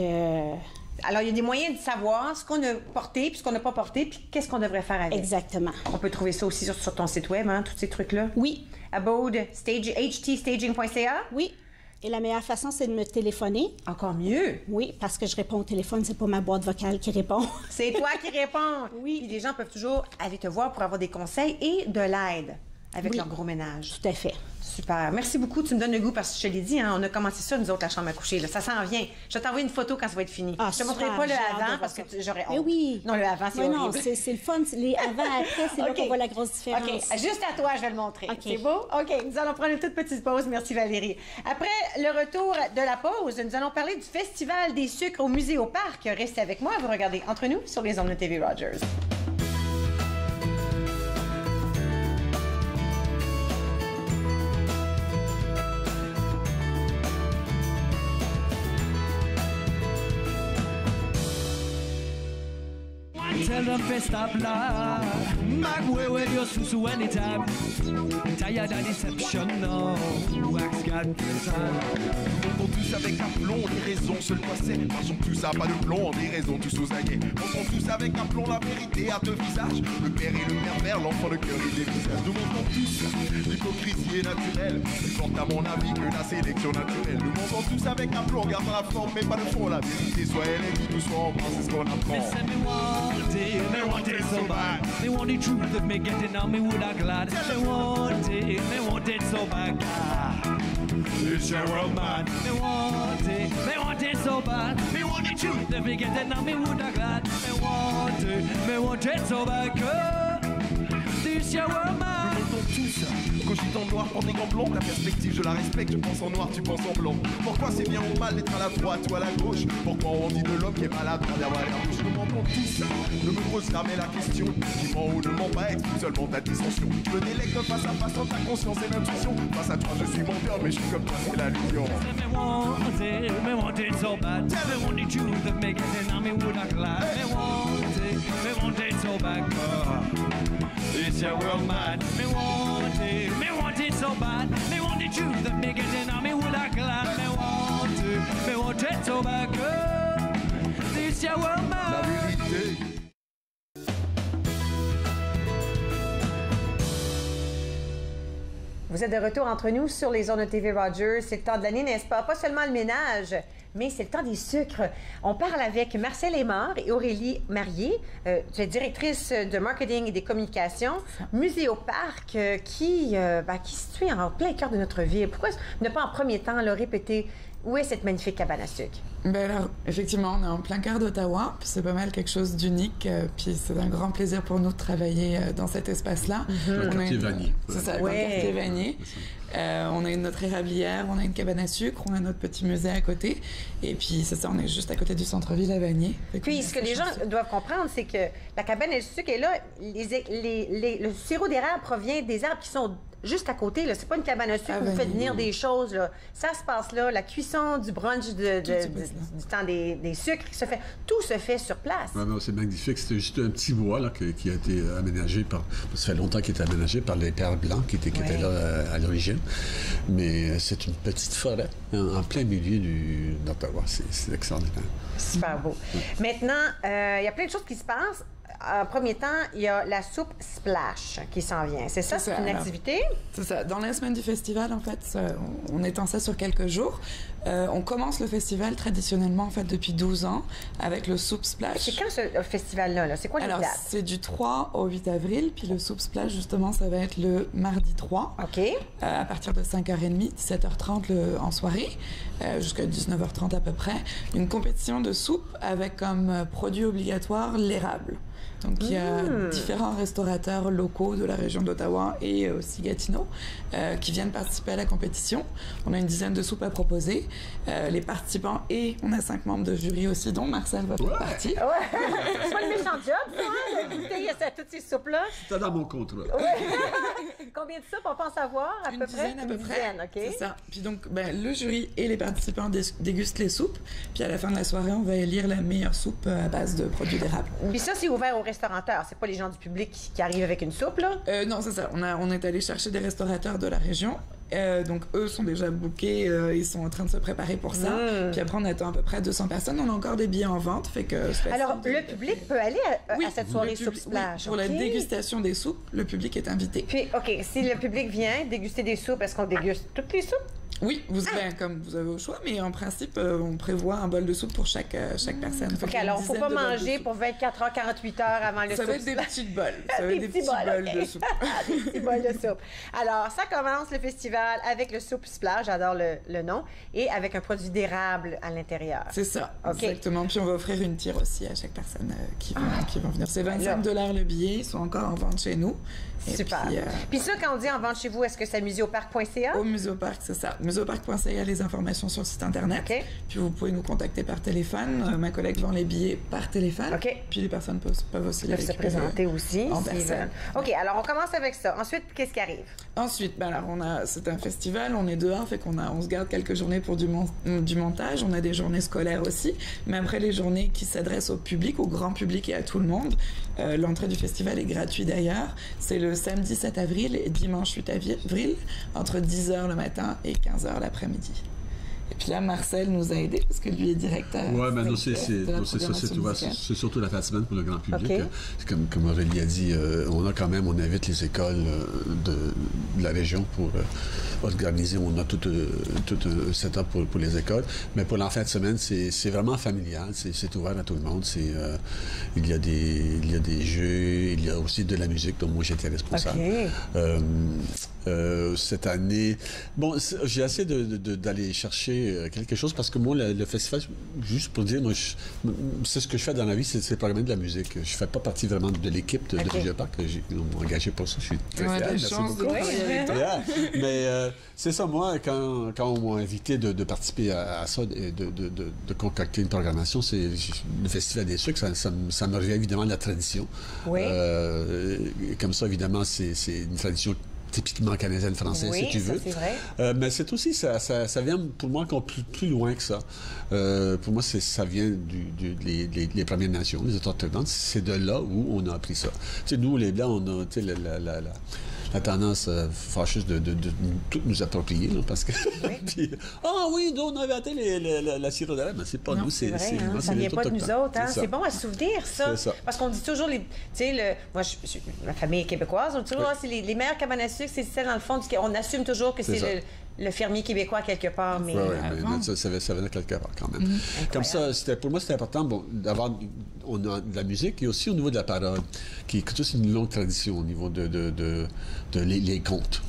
Alors, il y a des moyens de savoir ce qu'on a porté, puis ce qu'on n'a pas porté, puis qu'est-ce qu'on devrait faire avec. Exactement. On peut trouver ça aussi sur ton site web, hein, tous ces trucs-là? Oui. Abode, htstaging.ca? Oui. Et la meilleure façon, c'est de me téléphoner. Encore mieux. Oui, parce que je réponds au téléphone, c'est pas ma boîte vocale qui répond. C'est toi qui réponds. Oui. Puis les gens peuvent toujours aller te voir pour avoir des conseils et de l'aide. avec Oui. leur gros ménage. Tout à fait. Super. Merci beaucoup. Tu me donnes le goût parce que je te l'ai dit, hein, on a commencé ça, nous autres, la chambre à coucher. Là. Ça s'en vient. Je vais t'envoyer une photo quand ça va être fini. Ah, je te super, montrerai pas le j'ai hâte de avant voir parce que ça. j'aurais honte. Mais oui. Non, le avant, c'est Oui, non, horrible. c'est le fun. Les avant-après, c'est là OK. qu'on voit la grosse différence. OK. Juste à toi, je vais le montrer. OK. C'est beau? OK. Nous allons prendre une toute petite pause. Merci, Valérie. Après le retour de la pause, nous allons parler du Festival des sucres au Musée au Parc. Restez avec moi. Vous regardez Entre nous sur les ondes de TV Rogers. Tell them to stop là. Mag way your susu anytime. Tired of deception, no. Wax got On tous avec un plomb, les raisons seules quoi c'est. Marchons tous à pas de plomb, des raisons tous aux aguets. Montons tous avec un plomb la vérité à deux visages. Le père et le pervers, l'enfant, le cœur et les visages. Nous montrons tous l'hypocrisie est naturelle. Plus forte à mon avis que la sélection naturelle. Nous montons tous avec un plomb, gardant la forme mais pas le fond. La vérité soit elle est qui nous soit en bas, c'est ce qu'on apprend. me want it so bad. Me want the truth of me getting on me would have glad. Me want it so bad. It's your world, man. Me want it so bad. Me want the truth of me getting on me would have glad. Me want it so bad. It's your world, man. Nous montons tous, cogitant noir, porte des gants blancs. Ta perspective, je la respecte, je pense en noir, tu penses en blanc. Pourquoi c'est bien ou mal d'être à la droite ou à la gauche? Pourquoi on dit de l'homme qui est malade d'avoir l'air bouche? Nous montons tous, ne me pose jamais la question. Qui ment ou ne ment pas, explique seulement ta dissension. Je me délecte face à face dans ta conscience et l'intuition. Face à toi, je suis menteur, mais je suis comme toi, c'est l'allusion. Me want it so bad. Me want the truth of me getting on me would have glad. Me want it so bad. It's your world, man. Me want it so bad. Me want the truth of me getting on me would have glad. Me want it so bad. It's your world, man. La vérité. Vous êtes de retour entre nous sur les ondes de TV Rogers. C'est le temps de l'année, n'est-ce pas? Pas seulement le ménage, mais c'est le temps des sucres. On parle avec Marcel Aymard et Aurélie Marié, tu es directrice de marketing et des communications, Musée au Parc, qui est situé en plein cœur de notre ville. Pourquoi ne pas en premier temps le répéter? Où est cette magnifique cabane à sucre? Ben alors, effectivement, on est en plein cœur d'Ottawa, puis c'est pas mal quelque chose d'unique, puis c'est un grand plaisir pour nous de travailler dans cet espace-là. Le quartier Vanier. C'est ça, le quartier Vanier. On a notre érablière, on a une cabane à sucre, on a notre petit musée à côté, et puis c'est ça, on est juste à côté du centre-ville à Vanier. Puis ce que les gens doivent comprendre, c'est que la cabane à sucre est là, le sirop d'érable provient des arbres qui sont juste à côté. C'est pas une cabane à sucre où vous faites venir des choses. Là. Ça se passe là. La cuisson du brunch du temps des sucres, tout se fait sur place. Ouais, non, c'est magnifique. C'était juste un petit bois là, qui a été aménagé par... Ça fait longtemps qu'il était aménagé par les Pères Blancs qui étaient là à l'origine. Mais c'est une petite forêt en plein milieu d'Ottawa. C'est extraordinaire. Super beau. Maintenant, il y a plein de choses qui se passent. En premier temps, il y a la soupe Splash qui s'en vient. C'est ça, c'est une activité? C'est ça. Dans la semaine du festival, en fait, on étend ça sur quelques jours. On commence le festival traditionnellement, en fait, depuis 12 ans, avec le Soup Splash. C'est quand ce festival-là? C'est quoi les dates? C'est du 3 au 8 avril, puis le Soup Splash, justement, ça va être le mardi 3. OK. À partir de 5h30, 17h30 en soirée, jusqu'à 19h30 à peu près. Une compétition de soupe avec comme produit obligatoire l'érable. Donc, il y a différents restaurateurs locaux de la région d'Ottawa et aussi Gatineau qui viennent participer à la compétition. On a une dizaine de soupes à proposer. Les participants et on a 5 membres de jury aussi, dont Marcel va faire partie. Ouais. C'est pas le méchant job, ça, hein, de goûter à toutes ces soupes-là? C'était dans mon contrat. Combien de soupes on pense avoir, à peu près? Une dizaine, OK. C'est ça. Puis donc, le jury et les participants dégustent les soupes. Puis à la fin de la soirée, on va élire la meilleure soupe à base de produits d'érable. Puis ça, c'est ouvert aux restaurateurs. C'est pas les gens du public qui arrivent avec une soupe, là? Non, c'est ça. On est allé chercher des restaurateurs de la région. Donc, eux sont déjà bookés. Ils sont en train de se préparer pour ça. Puis après, on attend à peu près 200 personnes. On a encore des billets en vente. Fait que alors, le public peut aller à cette soirée Soup Splash? Pour la dégustation des soupes, le public est invité. Puis, OK, si le public vient déguster des soupes, est-ce qu'on déguste toutes les soupes? Oui, comme vous avez au choix, mais en principe, on prévoit un bol de soupe pour chaque personne. OK, alors, il ne faut pas manger pour 24 heures, 48 heures avant le soupe. Ça va être des petites bols. Ça va être des petits bols de soupe. Des petits bols de soupe. Alors, ça commence le festival avec le Soup Splash, j'adore le nom, et avec un produit d'érable à l'intérieur. C'est ça, OK. exactement. Puis on va offrir une tire aussi à chaque personne qui vont venir. C'est 25 $ le billet, ils sont encore en vente chez nous. Et super. Puis ça, quand on dit en vente chez vous, est-ce que c'est à muséoparc.ca? Au Muséoparc, c'est ça. Muséoparc.ca, les informations sur le site Internet. OK. Puis vous pouvez nous contacter par téléphone. Ma collègue vend les billets par téléphone. OK. Puis les personnes peuvent aussi les se présenter aussi. En personne. OK, alors on commence avec ça. Ensuite, qu'est-ce qui arrive? Ensuite, c'est un festival, on est dehors, fait on se garde quelques journées pour du montage. On a des journées scolaires aussi. Mais après, les journées qui s'adressent au public, au grand public et à tout le monde, l'entrée du festival est gratuite d'ailleurs. C'est le samedi 7 avril et dimanche 8 avril, entre 10h le matin et 15h l'après-midi. Et puis là, Marcel nous a aidés parce que lui est directeur. Oui, mais c'est surtout la fin de semaine pour le grand public. Okay. Comme Aurélie a dit, on invite les écoles de la région pour organiser. On a tout un setup pour les écoles. Mais pour la fin de semaine, c'est vraiment familial. C'est ouvert à tout le monde. Il y a des jeux, il y a aussi de la musique dont moi j'étais responsable. Okay. Cette année, j'ai essayé d'aller chercher quelque chose parce que moi, le festival, juste pour dire, c'est ce que je fais dans la vie, c'est programmer de la musique. Je fais pas partie vraiment de l'équipe de Muséoparc. Ils m'ont engagé pour ça. Je suis très fier. Merci beaucoup. Mais c'est ça, moi, quand on m'a invité de participer à ça, de concocter une programmation, c'est le Festival des sucres, ça me revient évidemment de la tradition. Oui. Comme ça, évidemment, c'est une tradition typiquement canadienne-française, si tu veux. C'est vrai. Mais c'est aussi, ça vient pour moi encore plus loin que ça. Pour moi, ça vient des Premières Nations, les Autochtones. C'est de là où on a appris ça. Tu sais, nous, les Blancs, on a la tendance fâcheuse de tout nous approprier, là, parce que... Oui. Puis, on a inventé la sirop d'érable, mais c'est pas nous, c'est ça vient pas de nous autres. Hein? C'est bon à se souvenir, ça. Parce qu'on dit toujours, moi, ma famille est québécoise, on dit toujours, c'est les meilleures cabanes à sucre, c'est celles, dans le fond, on assume toujours que c'est le fermier québécois quelque part. Mais ça venait quelque part quand même. Comme ça, pour moi, c'était important d'avoir on a de la musique et aussi au niveau de la parole, qui est toute une longue tradition au niveau de les contes.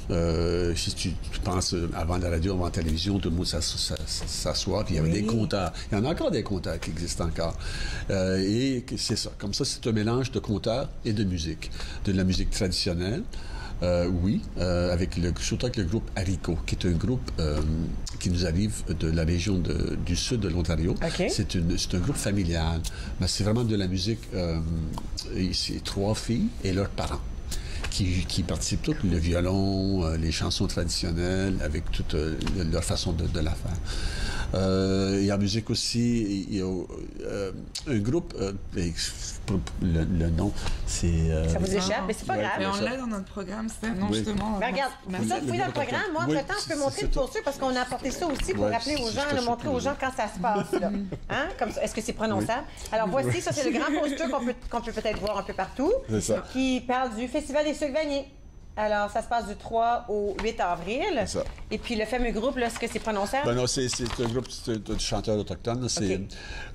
Si tu penses avant la radio, avant la télévision, tout le monde s'assoit, puis il y avait des conteurs. Il y en a encore des conteurs qui existent encore. Et c'est ça. Comme ça, c'est un mélange de conteurs et de musique. De la musique traditionnelle. Surtout avec le groupe Haricot, qui est un groupe qui nous arrive de la région du sud de l'Ontario. Okay. C'est un groupe familial, mais c'est vraiment de la musique. C'est 3 filles et leurs parents qui participent toutes, le violon, les chansons traditionnelles, avec toute leur façon de la faire. Il y a en musique aussi, il y a un groupe, le nom, c'est... Ça vous échappe, mais c'est pas grave. Mais on l'a dans notre programme, justement. Mais regarde, ça, vous dans le programme. Moi, entre-temps, je peux montrer le poster parce qu'on a apporté ça aussi pour rappeler aux gens, montrer aux gens quand ça se passe. Là. Hein? Comme ça, est-ce que c'est prononçable? Alors, voici, ça, c'est le grand poster qu'on peut peut-être voir un peu partout, qui parle du Festival des sucres vanillés. Alors, ça se passe du 3 au 8 avril. C'est ça. Et puis, le fameux groupe, là, est-ce que c'est prononçable? Non, c'est un groupe de chanteurs autochtones. C'est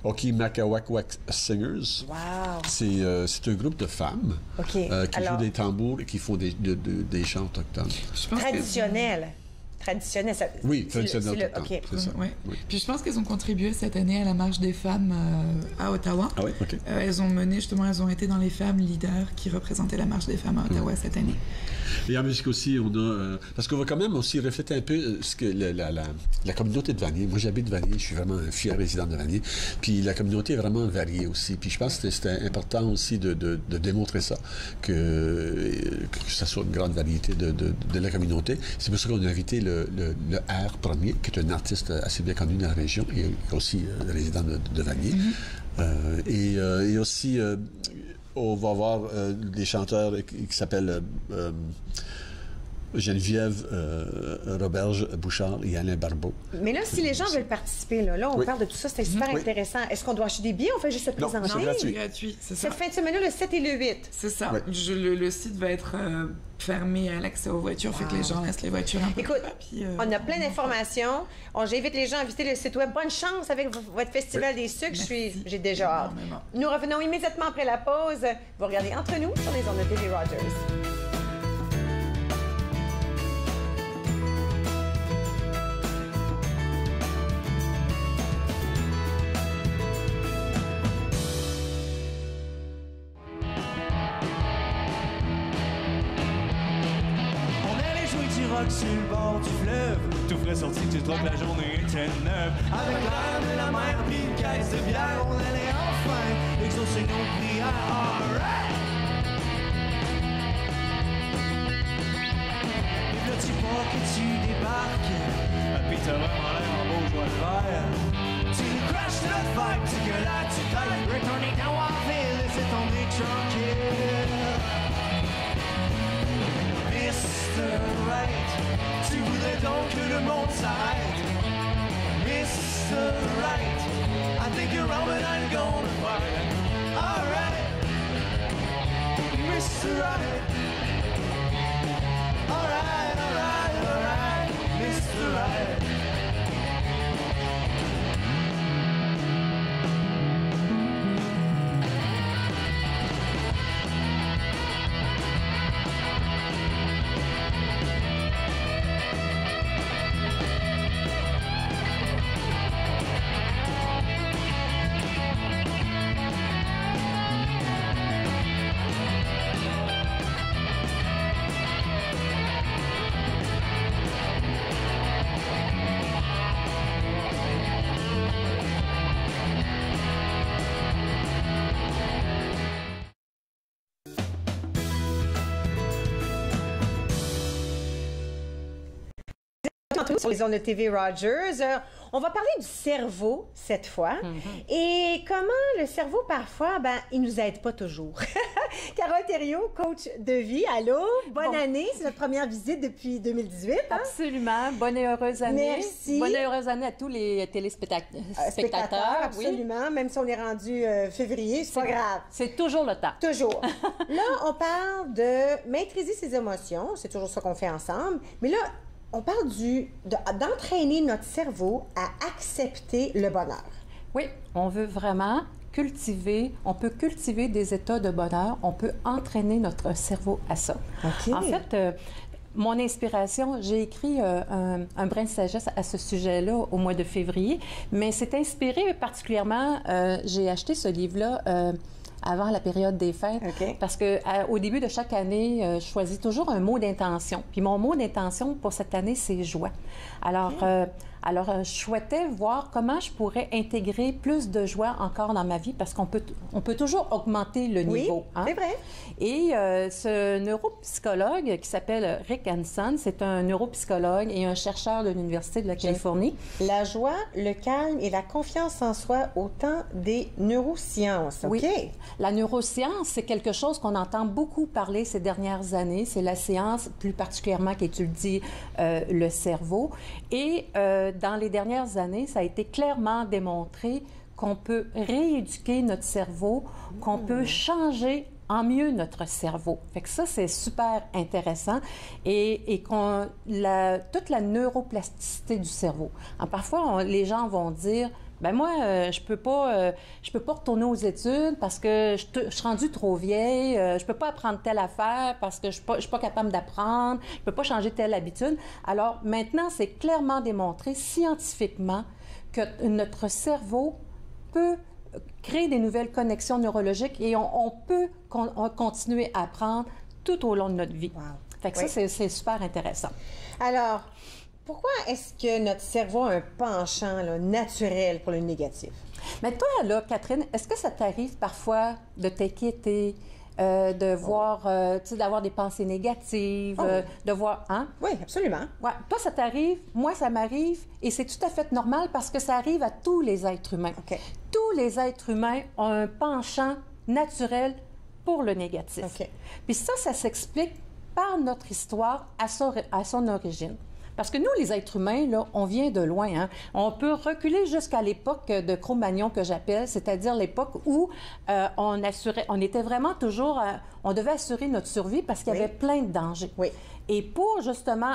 Okinawakwak Singers. Wow! C'est un groupe de femmes qui jouent des tambours et qui font des chants autochtones. Traditionnels. Traditionnel. Oui, traditionnel. Okay. C'est ça. Oui. Puis je pense qu'elles ont contribué cette année à la marche des femmes à Ottawa. Ah oui, OK. Elles ont été dans les femmes leaders qui représentaient la marche des femmes à Ottawa cette année. Et en musique aussi, on a... parce qu'on va quand même aussi refléter un peu ce que la communauté de Vanier. Moi, j'habite Vanier, je suis vraiment un fier résident de Vanier. Puis la communauté est vraiment variée aussi. Puis je pense que c'était important aussi de démontrer ça, que ça soit une grande variété de la communauté. C'est pour ça qu'on a invité le R Premier, qui est un artiste assez bien connu dans la région et aussi résident de Vanier. Et aussi, on va avoir des chanteurs qui s'appellent Geneviève Roberge-Bouchard et Alain Barbeau. Mais là, si les gens veulent participer, là on parle de tout ça, c'était super intéressant. Est-ce qu'on doit acheter des billets? On fait juste se présenter? Non, c'est gratuit. Gratuit, c'est ça. Cette fin de semaine-là, le 7 et le 8. C'est ça. Ouais. Le site va être fermé à l'accès aux voitures, fait que les gens laissent les voitures un peu. Écoute, on a plein d'informations. J'invite les gens à visiter le site web. Bonne chance avec votre Festival des sucres. J'ai déjà hâte. Nous revenons immédiatement après la pause. Vous regardez Entre nous sur les ondes de TV Rogers. Sur le bord du fleuve, tout frais sorti, tu troques la journée était neuve. Avec l'air de la mer puis une caisse de bière, on allait enfin exaucer nos prières. Alright! Et là tu vois que tu débarques, puis t'as vraiment l'air en beau joie de vert. Tu nous crashes notre vibe, tu gueules là, tu tailles, retourner dans Waville, laissez tomber tranquille. Mr. Right, tu voudrais donc que le monde s'arrête. Mr. Right, I think you're wrong but I'm gonna fight. Alright, Mr. Right. Alright, alright, alright, Mr. Right. Sur les ondes de TV Rogers. On va parler du cerveau cette fois et comment le cerveau, parfois, il nous aide pas toujours. Carole Thériault, coach de vie, allô? Bonne année, c'est notre première visite depuis 2018. Hein? Absolument, bonne et heureuse année. Merci. Bonne et heureuse année à tous les téléspectateurs. Absolument, oui. Même si on est rendu février, c'est pas grave. C'est toujours le temps. Toujours. Là, on parle de maîtriser ses émotions, c'est toujours ça qu'on fait ensemble, mais là, on parle d'entraîner notre cerveau à accepter le bonheur. Oui, on veut vraiment on peut cultiver des états de bonheur, on peut entraîner notre cerveau à ça. Okay. En fait, mon inspiration, j'ai écrit un brin de sagesse à ce sujet-là au mois de février, mais c'est inspiré particulièrement, j'ai acheté ce livre-là avant la période des fêtes, parce qu'au début de chaque année, je choisis toujours un mot d'intention. Puis mon mot d'intention pour cette année, c'est joie. Alors, je souhaitais voir comment je pourrais intégrer plus de joie encore dans ma vie, parce qu'on peut toujours augmenter le niveau. Oui, c'est vrai. Et ce neuropsychologue qui s'appelle Rick Hanson, c'est un neuropsychologue et un chercheur de l'Université de la Californie. La joie, le calme et la confiance en soi au temps des neurosciences. Oui. La neuroscience, c'est quelque chose qu'on entend beaucoup parler ces dernières années. C'est la science plus particulièrement qui étudie le cerveau. Et dans les dernières années, ça a été clairement démontré qu'on peut rééduquer notre cerveau, qu'on peut changer en mieux notre cerveau. Fait que ça, c'est super intéressant. Et toute la neuroplasticité du cerveau. Alors, parfois, les gens vont dire, ben moi, je peux pas retourner aux études parce que je suis rendue trop vieille, je peux pas apprendre telle affaire parce que je suis pas capable d'apprendre, je peux pas changer telle habitude. Alors maintenant, c'est clairement démontré scientifiquement que notre cerveau peut créer des nouvelles connexions neurologiques et on peut continuer à apprendre tout au long de notre vie. Wow. Fait que ça, c'est super intéressant. Alors, pourquoi est-ce que notre cerveau a un penchant naturel pour le négatif? Mais toi, là, Catherine, est-ce que ça t'arrive parfois de t'inquiéter, de voir, d'avoir des pensées négatives, de voir... Hein? Oui, absolument. Ouais. Toi, ça t'arrive, moi, ça m'arrive, et c'est tout à fait normal parce que ça arrive à tous les êtres humains. Okay. Tous les êtres humains ont un penchant naturel pour le négatif. Okay. Puis ça s'explique par notre histoire à son origine. Parce que nous, les êtres humains, là, on vient de loin. Hein? On peut reculer jusqu'à l'époque de Cro-Magnon, que j'appelle, c'est-à-dire l'époque où on était vraiment toujours... on devait assurer notre survie parce qu'il y avait plein de dangers. Oui. Et pour, justement,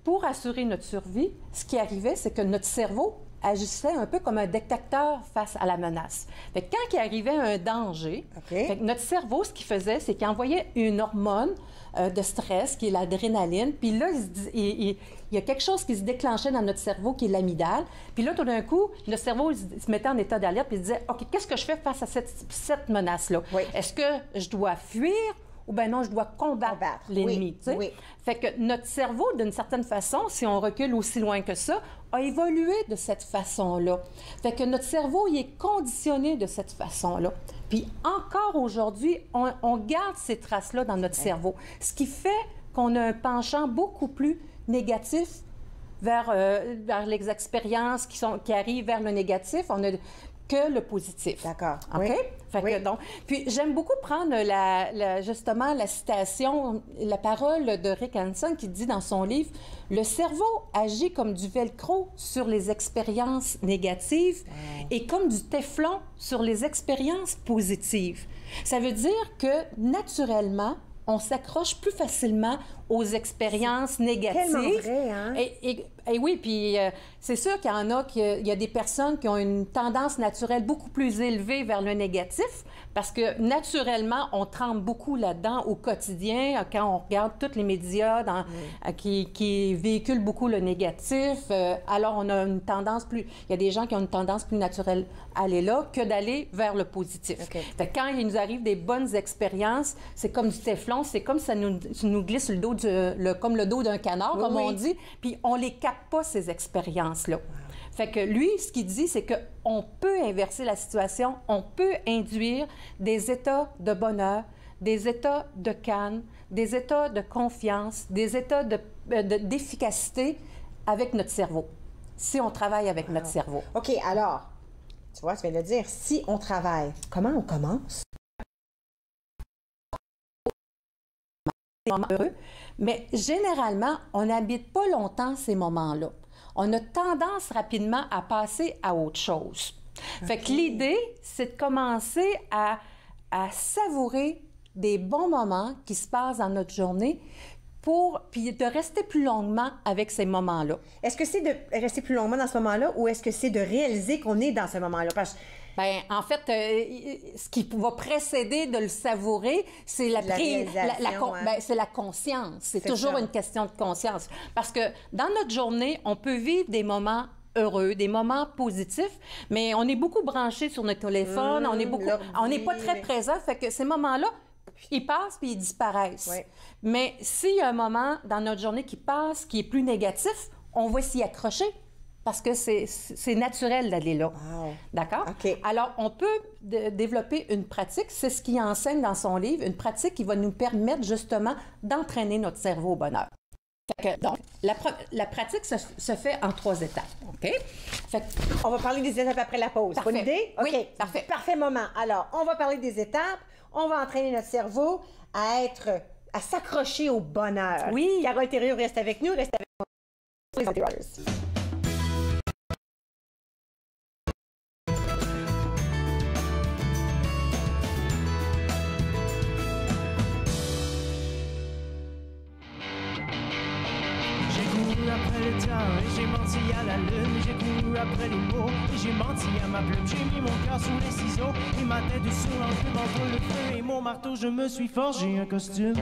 pour assurer notre survie, ce qui arrivait, c'est que notre cerveau agissait un peu comme un détecteur face à la menace. Fait que quand il arrivait un danger, fait que notre cerveau, ce qu'il faisait, c'est qu'il envoyait une hormone de stress, qui est l'adrénaline, puis là, il y a quelque chose qui se déclenchait dans notre cerveau, qui est l'amygdale, puis là, tout d'un coup, notre cerveau se mettait en état d'alerte, puis il disait, OK, qu'est-ce que je fais face à cette menace-là? Oui. Est-ce que je dois fuir? Ou bien non, je dois combattre l'ennemi. Oui, oui. Fait que notre cerveau, d'une certaine façon, si on recule aussi loin que ça, a évolué de cette façon-là. Fait que notre cerveau, il est conditionné de cette façon-là. Puis encore aujourd'hui, on garde ces traces-là dans notre cerveau. Ce qui fait qu'on a un penchant beaucoup plus négatif vers les expériences qui arrivent vers le négatif. On a que le positif. D'accord. OK? Oui. Fait que, donc, puis j'aime beaucoup prendre justement la citation, la parole de Rick Hanson qui dit dans son livre « Le cerveau agit comme du velcro sur les expériences négatives et comme du téflon sur les expériences positives. » Ça veut dire que, naturellement, on s'accroche plus facilement aux expériences négatives. Tellement vrai, hein? Et oui, puis c'est sûr qu'il y en a, qu'il y a des personnes qui ont une tendance naturelle beaucoup plus élevée vers le négatif, parce que naturellement, on trempe beaucoup là-dedans au quotidien, quand on regarde tous les médias qui véhiculent beaucoup le négatif. Alors, on a une tendance plus... Il y a des gens qui ont une tendance plus naturelle à aller là que d'aller vers le positif. Okay. Fait que quand il nous arrive des bonnes expériences, c'est comme du téflon, c'est comme ça nous glisse sur le dos comme le dos d'un canard, comme on dit, puis on les capte pas, ces expériences-là. Wow. Fait que lui, ce qu'il dit, c'est qu'on peut inverser la situation, on peut induire des états de bonheur, des états de calme, des états de confiance, des états d'efficacité avec notre cerveau, si on travaille avec notre cerveau. OK, alors, tu vois, tu viens de dire, si on travaille, comment on commence? Heureux, mais généralement, on n'habite pas longtemps ces moments-là. On a tendance rapidement à passer à autre chose. Fait que l'idée, c'est de commencer à savourer des bons moments qui se passent dans notre journée puis de rester plus longuement avec ces moments-là. Est-ce que c'est de rester plus longuement dans ce moment-là ou est-ce que c'est de réaliser qu'on est dans ce moment-là? Parce que bien, en fait, ce qui va précéder de le savourer, c'est c'est la conscience. C'est toujours une question de conscience. Parce que dans notre journée, on peut vivre des moments heureux, des moments positifs, mais on est beaucoup branché sur notre téléphone, on n'est pas très présent, fait que ces moments-là, ils passent puis ils disparaissent. Oui. Mais s'il y a un moment dans notre journée qui passe, qui est plus négatif, on va s'y accrocher. Parce que c'est naturel d'aller là. Wow. D'accord? Okay. Alors, on peut développer une pratique, c'est ce qu'il enseigne dans son livre, une pratique qui va nous permettre justement d'entraîner notre cerveau au bonheur. Fait que, donc, la pratique se fait en 3 étapes. OK? Fait que, on va parler des étapes après la pause. Parfait. Bonne idée? OK. Oui, parfait. Parfait moment. Alors, on va parler des étapes. On va entraîner notre cerveau à s'accrocher au bonheur. Oui. Carole Thériault reste avec nous. Reste avec nous. Après le temps et j'ai menti à la lune, j'ai couru après les mots et j'ai menti à ma plume, j'ai mis mon cœur sous les ciseaux et ma tête sur l'enclume entre le feu et mon marteau, je me suis forgé un costume.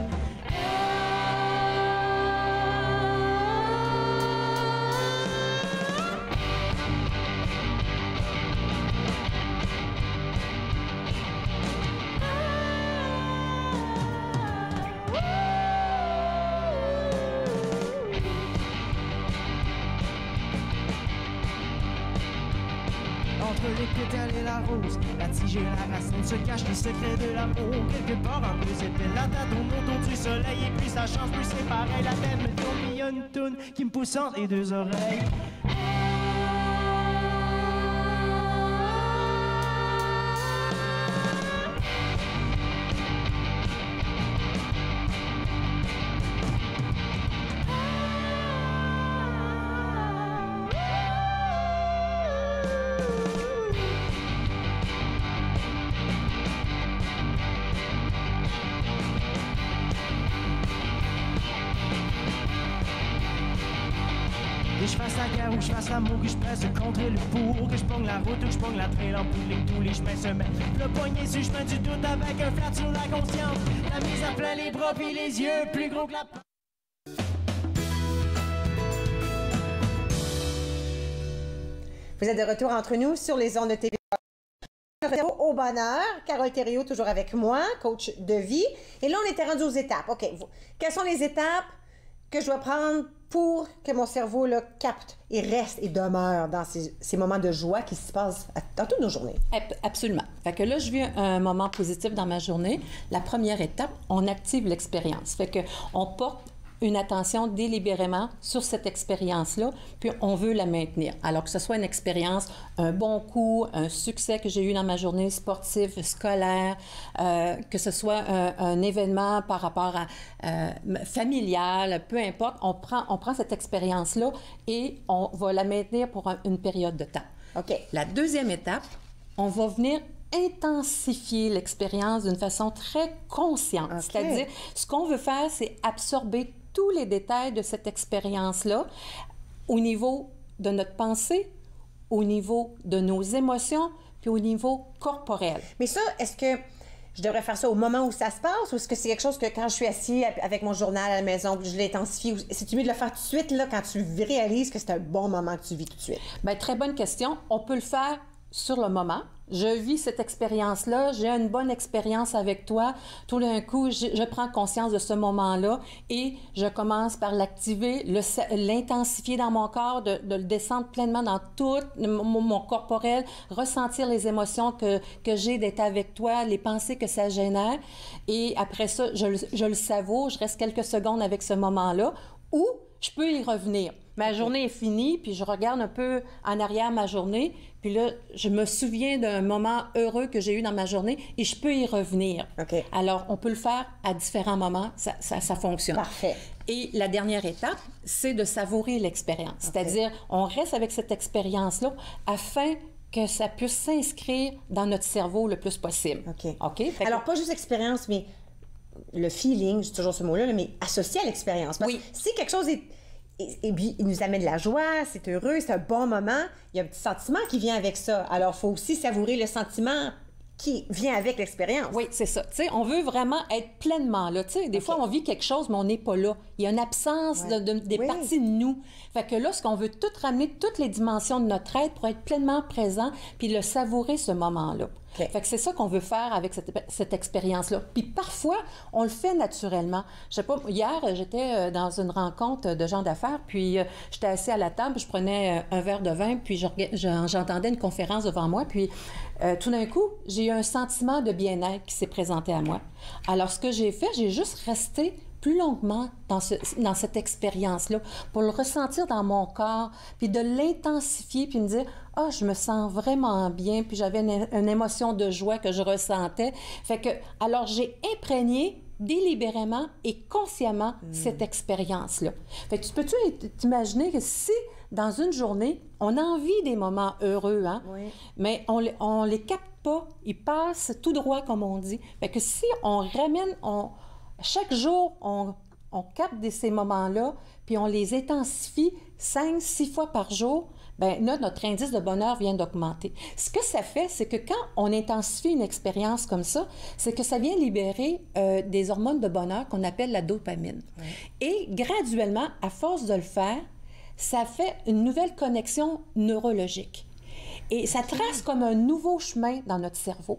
Entre les pétales et la rose, la tige et la racine se cachent les secrets de l'amour. Quelque part en plus c'était la date au autour du soleil. Et puis ça change plus, c'est pareil. La tête me tourne, il y a une toune qui me pousse entre les 2 oreilles. Que je fasse la guerre ou que je fasse l'amour, que je presse contre le pour, que je pogne la route ou que je pogne la trail en bout de ligne, tous les chemins se mettent. Le poignet sur le chemin du doute avec un flat sur la conscience. La mise à plat les bras puis les yeux plus gros que la... Vous êtes de retour entre nous sur les ondes de TV. Au bonheur, Carole Thériault toujours avec moi, coach de vie. Et là, on était rendu aux étapes. OK, quelles sont les étapes que je dois prendre pour que mon cerveau là, capte et reste et demeure dans ces moments de joie qui se passent dans toutes nos journées? Absolument. Fait que là, je vis un moment positif dans ma journée. La première étape, on active l'expérience. Fait que on porte une attention délibérément sur cette expérience-là, puis on veut la maintenir. Alors que ce soit une expérience, un bon coup, un succès que j'ai eu dans ma journée sportive, scolaire, que ce soit un événement par rapport à familial, peu importe, on prend cette expérience-là et on va la maintenir pour une période de temps. OK. La deuxième étape, on va venir intensifier l'expérience d'une façon très consciente. Okay. C'est-à-dire, ce qu'on veut faire, c'est absorber tous les détails de cette expérience-là au niveau de notre pensée, au niveau de nos émotions, puis au niveau corporel. Mais ça, est-ce que je devrais faire ça au moment où ça se passe ou est-ce que c'est quelque chose que quand je suis assis avec mon journal à la maison, je l'intensifie? C'est-tu mieux de le faire tout de suite, là, quand tu réalises que c'est un bon moment que tu vis tout de suite? Bien, très bonne question. On peut le faire sur le moment. Je vis cette expérience-là, j'ai une bonne expérience avec toi. Tout d'un coup, je prends conscience de ce moment-là et je commence par l'activer, l'intensifier dans mon corps, de le descendre pleinement dans tout mon corporel, ressentir les émotions que j'ai d'être avec toi, les pensées que ça génère. Et après ça, je le savoure, je reste quelques secondes avec ce moment-là ou je peux y revenir. Ma journée est finie, puis je regarde un peu en arrière ma journée, puis là, je me souviens d'un moment heureux que j'ai eu dans ma journée et je peux y revenir. Okay. Alors, on peut le faire à différents moments, ça fonctionne. Parfait. Et la dernière étape, c'est de savourer l'expérience. Okay. C'est-à-dire, on reste avec cette expérience-là afin que ça puisse s'inscrire dans notre cerveau le plus possible. OK. Alors, pas juste expérience, mais le feeling, j'ai toujours ce mot-là, mais associé à l'expérience. Parce que si quelque chose il nous amène de la joie, c'est heureux, c'est un bon moment, il y a un petit sentiment qui vient avec ça. Alors, il faut aussi savourer le sentiment qui vient avec l'expérience. Oui, c'est ça. Tu sais, on veut vraiment être pleinement là. Tu sais, des fois, on vit quelque chose, mais on n'est pas là. Il y a une absence des parties de nous. Fait que là, ce qu'on veut tout ramener, toutes les dimensions de notre être pour être pleinement présent puis le savourer, ce moment-là. Okay. Fait que c'est ça qu'on veut faire avec cette expérience-là. Puis parfois, on le fait naturellement. Je sais pas, hier, j'étais dans une rencontre de gens d'affaires, puis j'étais assis à la table, je prenais un verre de vin, puis j'entendais une conférence devant moi, puis tout d'un coup, j'ai eu un sentiment de bien-être qui s'est présenté à moi. Alors, ce que j'ai fait, j'ai juste resté plus longuement dans cette expérience-là, pour le ressentir dans mon corps, puis de l'intensifier, puis me dire « Ah, je me sens vraiment bien », puis j'avais une émotion de joie que je ressentais. Fait que, alors, j'ai imprégné délibérément et consciemment cette expérience-là. Fait que peux-tu t'imaginer que si, dans une journée, on a envie des moments heureux, hein? Oui. Mais on les capte pas, ils passent tout droit, comme on dit. Fait que si on ramène... Chaque jour, on capte ces moments-là, puis on les intensifie 5-6 fois par jour, bien là, notre indice de bonheur vient d'augmenter. Ce que ça fait, c'est que quand on intensifie une expérience comme ça, c'est que ça vient libérer des hormones de bonheur qu'on appelle la dopamine. Oui. Et graduellement, à force de le faire, ça fait une nouvelle connexion neurologique. Et ça trace comme un nouveau chemin dans notre cerveau.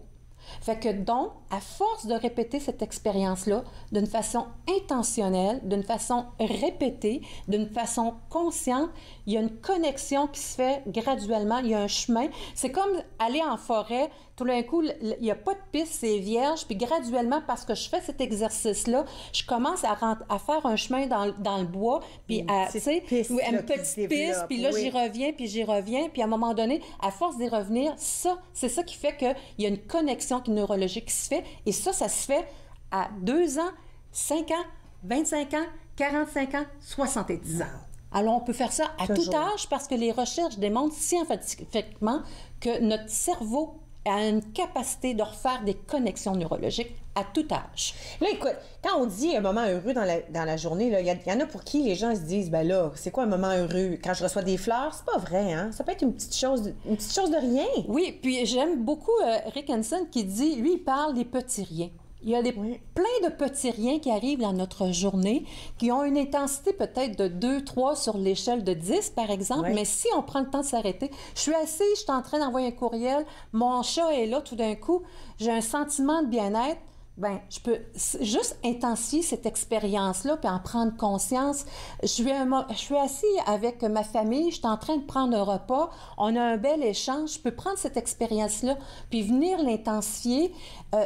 Fait que donc, à force de répéter cette expérience-là d'une façon intentionnelle, d'une façon répétée, d'une façon consciente, il y a une connexion qui se fait graduellement, il y a un chemin. C'est comme aller en forêt, tout d'un coup, il n'y a pas de piste, c'est vierge, puis graduellement, parce que je fais cet exercice-là, je commence à faire un chemin dans le bois, puis une petite piste, puis là, j'y reviens, puis à un moment donné, à force d'y revenir, c'est ça qui fait qu'il y a une connexion neurologique qui se fait, et ça se fait à 2 ans, 5 ans, 25 ans, 45 ans, 70 ans. Alors, on peut faire ça à tout âge parce que les recherches démontrent scientifiquement que notre cerveau a une capacité de refaire des connexions neurologiques à tout âge. Là, écoute, quand on dit un moment heureux dans la journée, il y en a pour qui les gens se disent, ben là, c'est quoi un moment heureux? Quand je reçois des fleurs, c'est pas vrai, hein? Ça peut être une petite chose de rien. Oui, puis j'aime beaucoup Rick Hanson qui dit, lui, il parle des petits riens. Il y a plein de petits riens qui arrivent dans notre journée, qui ont une intensité peut-être de 2, 3 sur l'échelle de 10, par exemple. Mais si on prend le temps de s'arrêter, je suis assise, je suis en train d'envoyer un courriel, mon chat est là tout d'un coup, j'ai un sentiment de bien-être. Bien, je peux juste intensifier cette expérience-là puis en prendre conscience. Je suis assis avec ma famille, je suis en train de prendre un repas, on a un bel échange, je peux prendre cette expérience-là puis venir l'intensifier.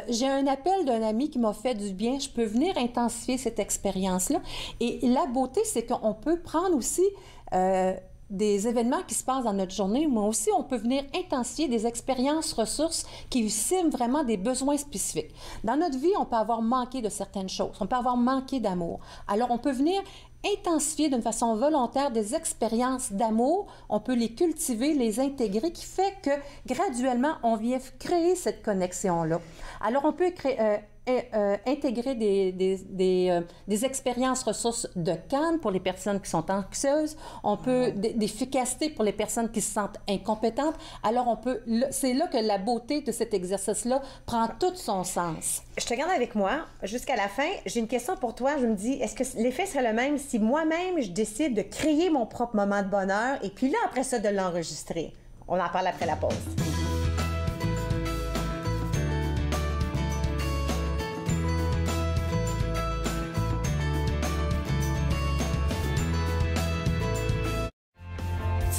J'ai un appel d'un ami qui m'a fait du bien, je peux venir intensifier cette expérience-là. Et la beauté, c'est qu'on peut prendre aussi des événements qui se passent dans notre journée, mais aussi on peut venir intensifier des expériences ressources qui ciblent vraiment des besoins spécifiques. Dans notre vie, on peut avoir manqué de certaines choses, on peut avoir manqué d'amour. Alors, on peut venir intensifier d'une façon volontaire des expériences d'amour, on peut les cultiver, les intégrer, qui fait que graduellement, on vient créer cette connexion-là. Alors, on peut intégrer des expériences ressources de calme pour les personnes qui sont anxieuses, on peut d'efficacité pour les personnes qui se sentent incompétentes. Alors, c'est là que la beauté de cet exercice-là prend tout son sens. Je te garde avec moi jusqu'à la fin. J'ai une question pour toi. Je me dis, est-ce que l'effet serait le même si moi-même, je décide de créer mon propre moment de bonheur et puis là, après ça, de l'enregistrer? On en parle après la pause.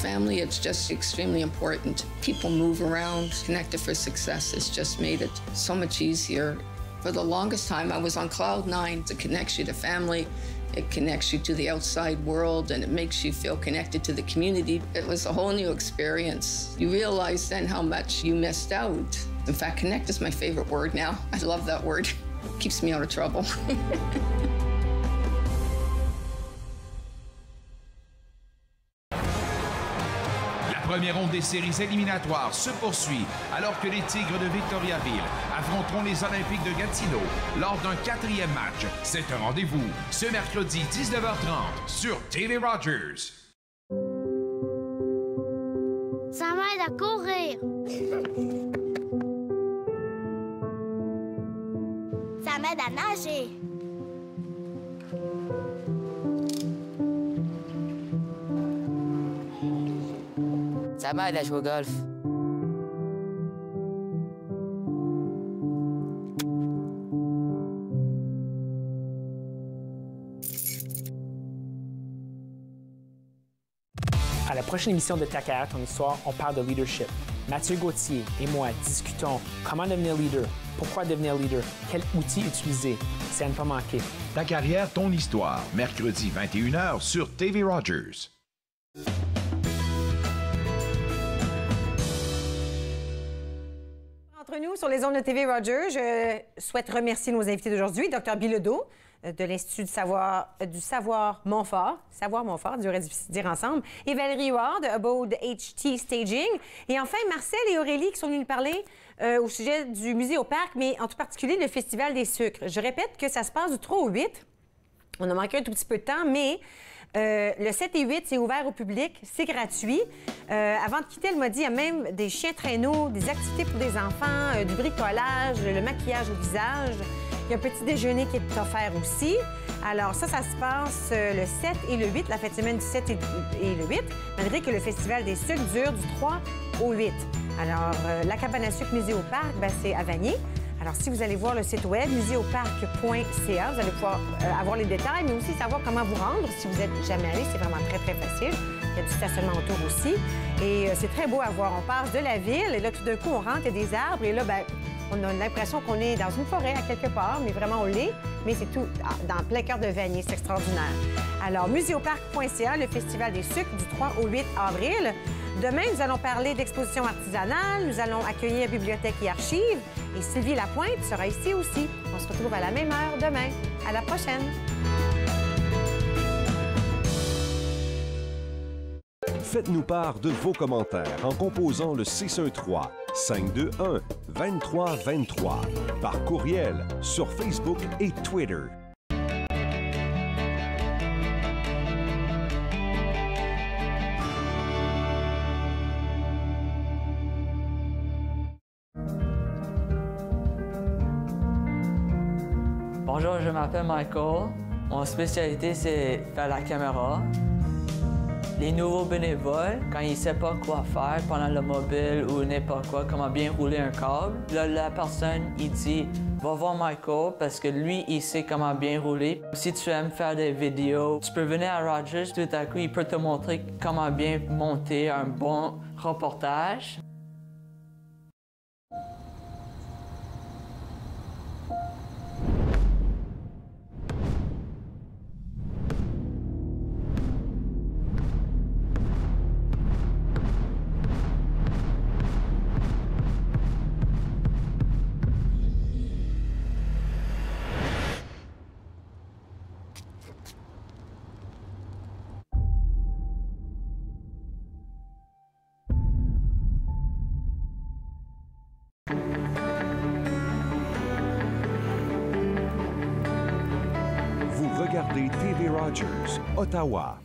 Family, it's just extremely important. People move around. Connected for Success has just made it so much easier. For the longest time, I was on cloud nine. It connects you to family, it connects you to the outside world, and it makes you feel connected to the community. It was a whole new experience. You realize then how much you missed out. In fact, connect is my favorite word now. I love that word. It keeps me out of trouble. Première ronde des séries éliminatoires se poursuit alors que les Tigres de Victoriaville affronteront les Olympiques de Gatineau lors d'un 4e match. C'est un rendez-vous ce mercredi 19h30 sur TV Rogers. Ça m'aide à courir. Ça m'aide à nager. Ça m'aide à jouer au golf. À la prochaine émission de Ta carrière, ton histoire, on parle de leadership. Mathieu Gauthier et moi discutons comment devenir leader, pourquoi devenir leader, quel outil utiliser. C'est à ne pas manquer. Ta carrière, ton histoire, mercredi 21h sur TV Rogers. Entre nous, sur les ondes de TV Rogers, je souhaite remercier nos invités d'aujourd'hui, Dr Bilodeau, de l'Institut du Savoir Montfort, durait de dire ensemble, et Valérie Huard de Abode HT Staging, et enfin Marcel et Aurélie qui sont venus nous parler au sujet du musée au parc, mais en tout particulier le Festival des sucres. Je répète que ça se passe du 3 au 8. On a manqué un tout petit peu de temps, mais le 7 et 8, c'est ouvert au public, c'est gratuit. Avant de quitter, elle m'a dit, il y a même des chiens traîneaux, des activités pour des enfants, du bricolage, le maquillage au visage. Il y a un petit déjeuner qui est offert aussi. Alors ça se passe le 7 et le 8, la fête de semaine du 7 et le 8, malgré que le Festival des sucres dure du 3 au 8. Alors, la cabane à sucre Musée au parc, c'est à Vanier. Alors, si vous allez voir le site web muséauparc.ca, vous allez pouvoir avoir les détails, mais aussi savoir comment vous rendre. Si vous n'êtes jamais allé, c'est vraiment très, très facile. Il y a du stationnement autour aussi. Et c'est très beau à voir. On passe de la ville, et là, tout d'un coup, on rentre, il y a des arbres, et là, on a l'impression qu'on est dans une forêt à quelque part, mais vraiment, on l'est. Mais c'est tout dans plein cœur de Vanier. C'est extraordinaire. Alors, muséauparc.ca, le Festival des sucres du 3 au 8 avril. Demain, nous allons parler d'exposition artisanale. Nous allons accueillir Bibliothèque et Archives. Et Sylvie Lapointe sera ici aussi. On se retrouve à la même heure demain. À la prochaine. Faites-nous part de vos commentaires en composant le 613-521-2323 par courriel sur Facebook et Twitter. Bonjour, je m'appelle Michael. Mon spécialité, c'est faire la caméra. Les nouveaux bénévoles, quand ils ne savent pas quoi faire pendant le mobile ou n'importe quoi, comment bien rouler un câble, là, la personne, il dit « Va voir Michael parce que lui, il sait comment bien rouler. Si tu aimes faire des vidéos, tu peux venir à Rogers, tout à coup, il peut te montrer comment bien monter un bon reportage. » Regardez TV Rogers, Ottawa.